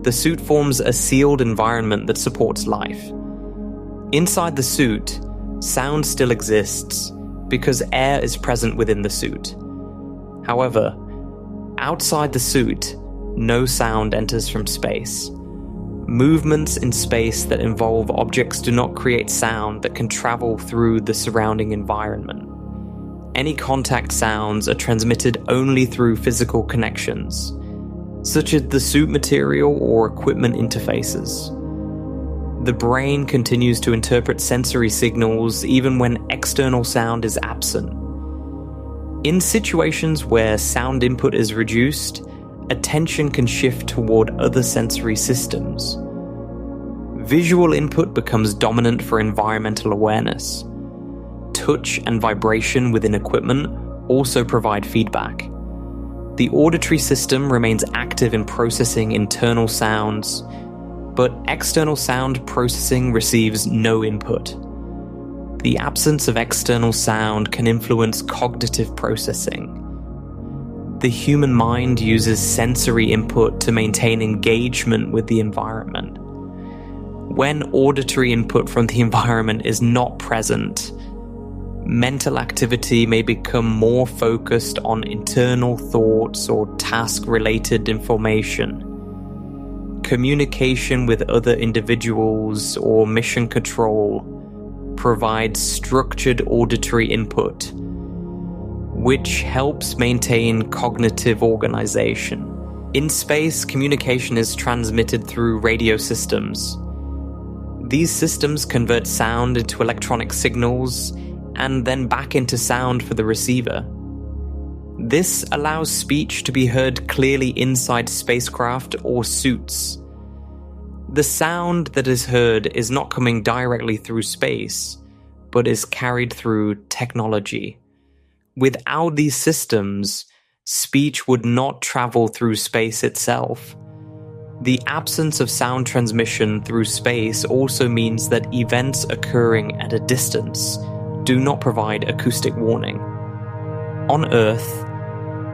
the suit forms a sealed environment that supports life. Inside the suit, sound still exists because air is present within the suit. However, outside the suit, no sound enters from space. Movements in space that involve objects do not create sound that can travel through the surrounding environment. Any contact sounds are transmitted only through physical connections, such as the suit material or equipment interfaces. The brain continues to interpret sensory signals even when external sound is absent. In situations where sound input is reduced, attention can shift toward other sensory systems. Visual input becomes dominant for environmental awareness. Touch and vibration within equipment also provide feedback. The auditory system remains active in processing internal sounds, but external sound processing receives no input. The absence of external sound can influence cognitive processing. The human mind uses sensory input to maintain engagement with the environment. When auditory input from the environment is not present, mental activity may become more focused on internal thoughts or task-related information. Communication with other individuals or mission control provides structured auditory input, which helps maintain cognitive organization. In space, communication is transmitted through radio systems. These systems convert sound into electronic signals and then back into sound for the receiver. This allows speech to be heard clearly inside spacecraft or suits. The sound that is heard is not coming directly through space, but is carried through technology. Without these systems, speech would not travel through space itself. The absence of sound transmission through space also means that events occurring at a distance do not provide acoustic warning. On Earth,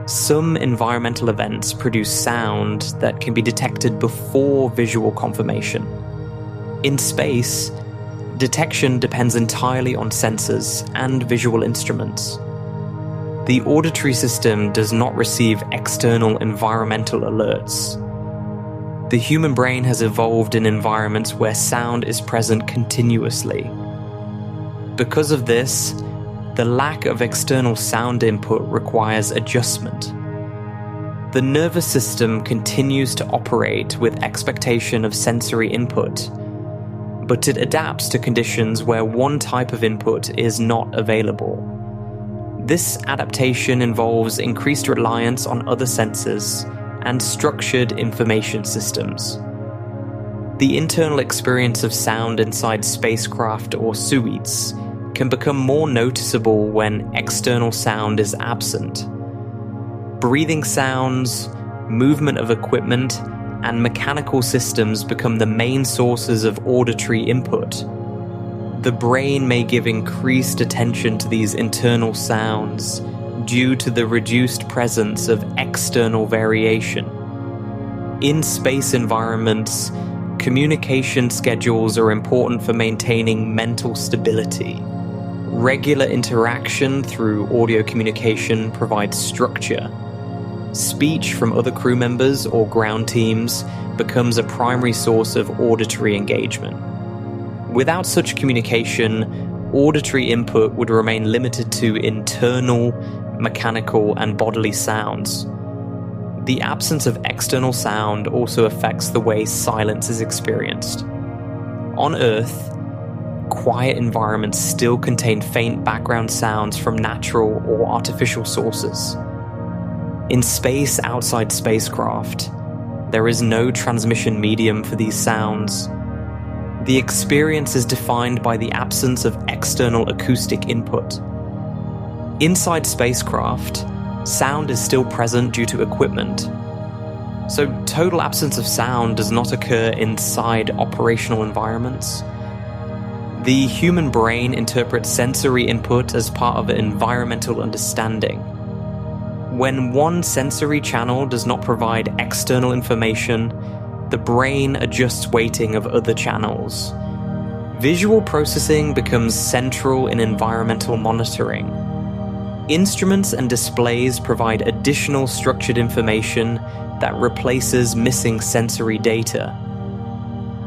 some environmental events produce sound that can be detected before visual confirmation. In space, detection depends entirely on sensors and visual instruments. The auditory system does not receive external environmental alerts. The human brain has evolved in environments where sound is present continuously. Because of this, the lack of external sound input requires adjustment. The nervous system continues to operate with expectation of sensory input, but it adapts to conditions where one type of input is not available. This adaptation involves increased reliance on other senses and structured information systems. The internal experience of sound inside spacecraft or suites can become more noticeable when external sound is absent. Breathing sounds, movement of equipment, and mechanical systems become the main sources of auditory input. The brain may give increased attention to these internal sounds due to the reduced presence of external variation. In space environments, communication schedules are important for maintaining mental stability. Regular interaction through audio communication provides structure. Speech from other crew members or ground teams becomes a primary source of auditory engagement. Without such communication, auditory input would remain limited to internal, mechanical, and bodily sounds. The absence of external sound also affects the way silence is experienced. On Earth, quiet environments still contain faint background sounds from natural or artificial sources. In space outside spacecraft, there is no transmission medium for these sounds. The experience is defined by the absence of external acoustic input. Inside spacecraft, sound is still present due to equipment. So total absence of sound does not occur inside operational environments. The human brain interprets sensory input as part of an environmental understanding. When one sensory channel does not provide external information, the brain adjusts weighting of other channels. Visual processing becomes central in environmental monitoring. Instruments and displays provide additional structured information that replaces missing sensory data.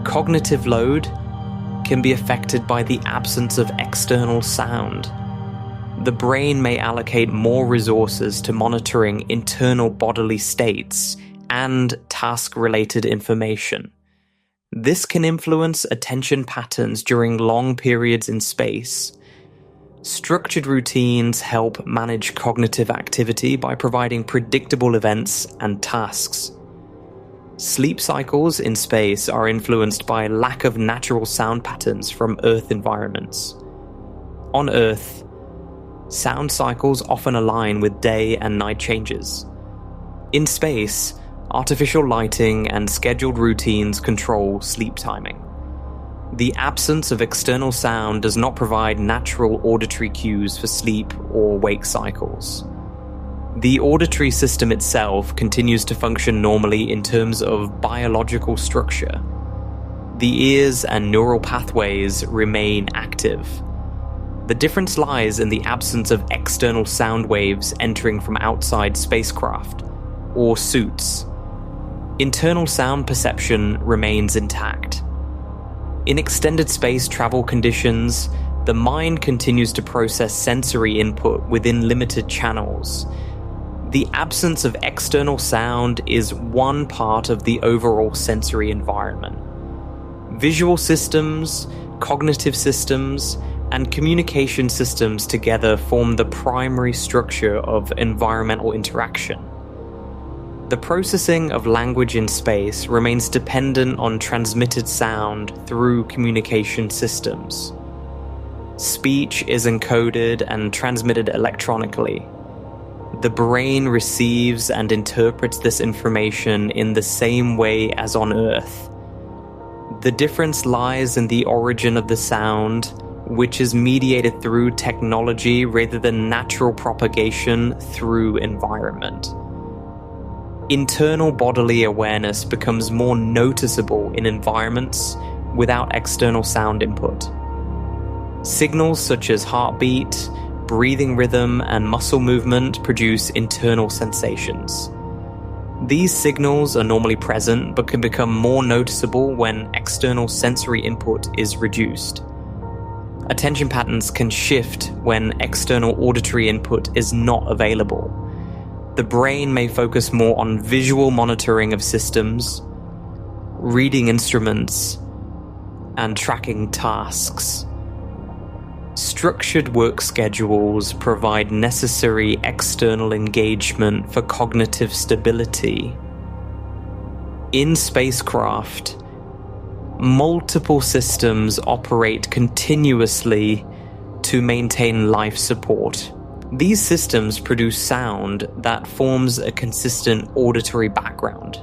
Cognitive load can be affected by the absence of external sound. The brain may allocate more resources to monitoring internal bodily states and task-related information. This can influence attention patterns during long periods in space. Structured routines help manage cognitive activity by providing predictable events and tasks. Sleep cycles in space are influenced by lack of natural sound patterns from Earth environments. On Earth, sound cycles often align with day and night changes. In space, artificial lighting and scheduled routines control sleep timing. The absence of external sound does not provide natural auditory cues for sleep or wake cycles. The auditory system itself continues to function normally in terms of biological structure. the ears and neural pathways remain active. The difference lies in the absence of external sound waves entering from outside spacecraft or suits. Internal sound perception remains intact. In extended space travel conditions, the mind continues to process sensory input within limited channels. The absence of external sound is one part of the overall sensory environment. Visual systems, cognitive systems, and communication systems together form the primary structure of environmental interaction. The processing of language in space remains dependent on transmitted sound through communication systems. Speech is encoded and transmitted electronically. The brain receives and interprets this information in the same way as on Earth. The difference lies in the origin of the sound, which is mediated through technology rather than natural propagation through environment. Internal bodily awareness becomes more noticeable in environments without external sound input. Signals such as heartbeat, breathing rhythm, and muscle movement produce internal sensations. These signals are normally present but can become more noticeable when external sensory input is reduced. Attention patterns can shift when external auditory input is not available. The brain may focus more on visual monitoring of systems, reading instruments, and tracking tasks. Structured work schedules provide necessary external engagement for cognitive stability. In spacecraft, multiple systems operate continuously to maintain life support. These systems produce sound that forms a consistent auditory background.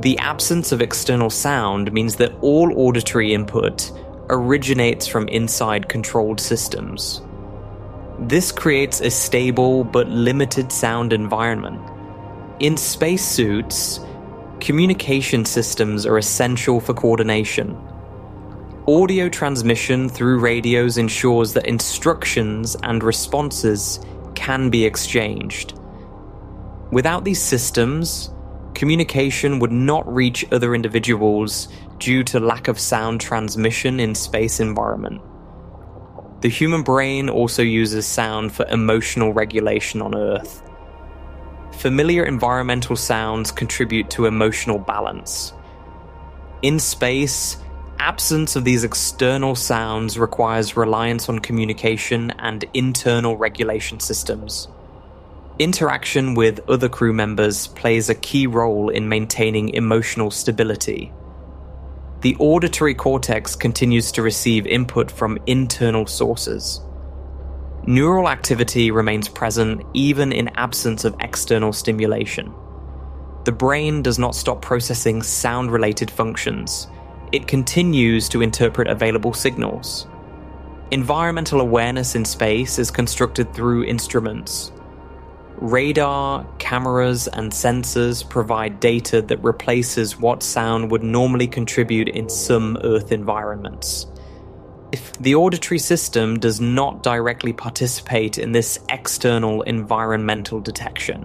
The absence of external sound means that all auditory input originates from inside controlled systems. This creates a stable but limited sound environment. In spacesuits, communication systems are essential for coordination. Audio transmission through radios ensures that instructions and responses can be exchanged. Without these systems, communication would not reach other individuals due to lack of sound transmission in space environment. The human brain also uses sound for emotional regulation on Earth. Familiar environmental sounds contribute to emotional balance. In space, absence of these external sounds requires reliance on communication and internal regulation systems. Interaction with other crew members plays a key role in maintaining emotional stability. The auditory cortex continues to receive input from internal sources. Neural activity remains present even in absence of external stimulation. The brain does not stop processing sound-related functions. It continues to interpret available signals. Environmental awareness in space is constructed through instruments. Radar, cameras, and sensors provide data that replaces what sound would normally contribute in some Earth environments. If the auditory system does not directly participate in this external environmental detection,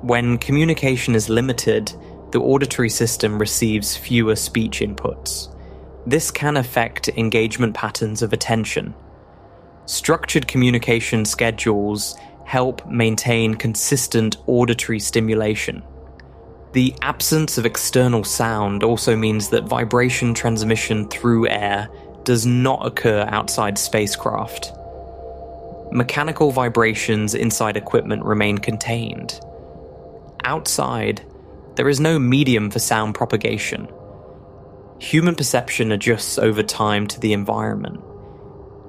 when communication is limited, the auditory system receives fewer speech inputs. This can affect engagement patterns of attention. Structured communication schedules help maintain consistent auditory stimulation. The absence of external sound also means that vibration transmission through air does not occur outside spacecraft. Mechanical vibrations inside equipment remain contained. Outside, there is no medium for sound propagation. Human perception adjusts over time to the environment.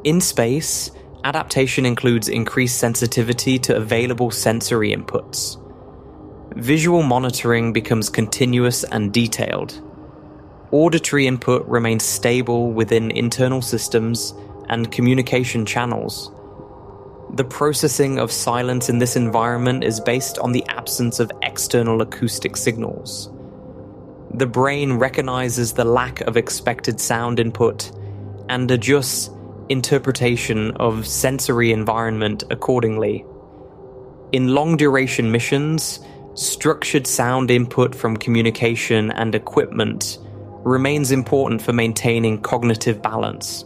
In space, adaptation includes increased sensitivity to available sensory inputs. Visual monitoring becomes continuous and detailed. Auditory input remains stable within internal systems and communication channels. The processing of silence in this environment is based on the absence of external acoustic signals. The brain recognizes the lack of expected sound input and adjusts interpretation of sensory environment accordingly. In long-duration missions, structured sound input from communication and equipment remains important for maintaining cognitive balance.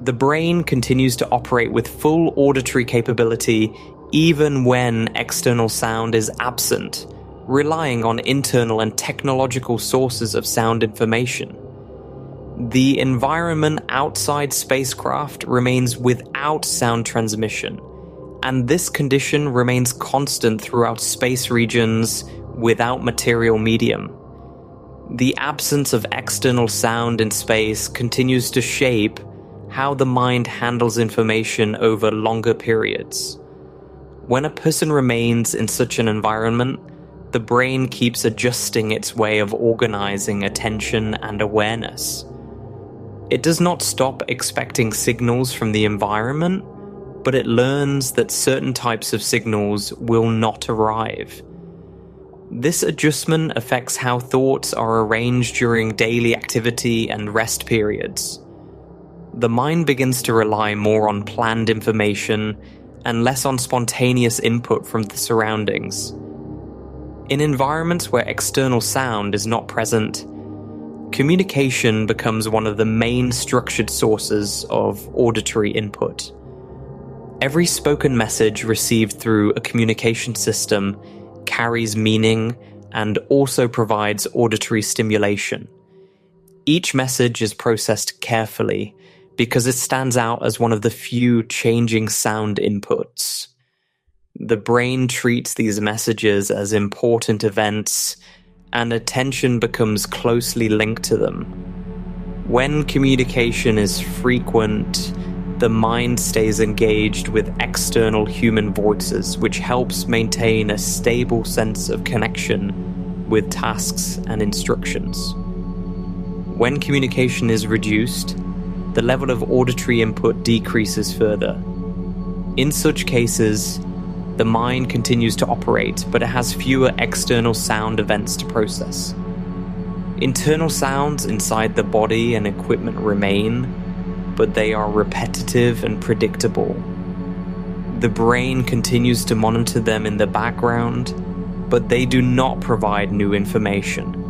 The brain continues to operate with full auditory capability even when external sound is absent, relying on internal and technological sources of sound information. The environment outside spacecraft remains without sound transmission, and this condition remains constant throughout space regions without material medium. The absence of external sound in space continues to shape how the mind handles information over longer periods. When a person remains in such an environment, the brain keeps adjusting its way of organizing attention and awareness. It does not stop expecting signals from the environment, but it learns that certain types of signals will not arrive. This adjustment affects how thoughts are arranged during daily activity and rest periods. The mind begins to rely more on planned information and less on spontaneous input from the surroundings. In environments where external sound is not present, communication becomes one of the main structured sources of auditory input. Every spoken message received through a communication system carries meaning and also provides auditory stimulation. Each message is processed carefully because it stands out as one of the few changing sound inputs. The brain treats these messages as important events, and attention becomes closely linked to them. When communication is frequent, the mind stays engaged with external human voices, which helps maintain a stable sense of connection with tasks and instructions. When communication is reduced, the level of auditory input decreases further. In such cases, the mind continues to operate, but it has fewer external sound events to process. Internal sounds inside the body and equipment remain, but they are repetitive and predictable. The brain continues to monitor them in the background, but they do not provide new information.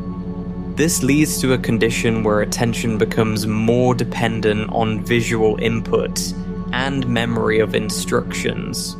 This leads to a condition where attention becomes more dependent on visual input and memory of instructions,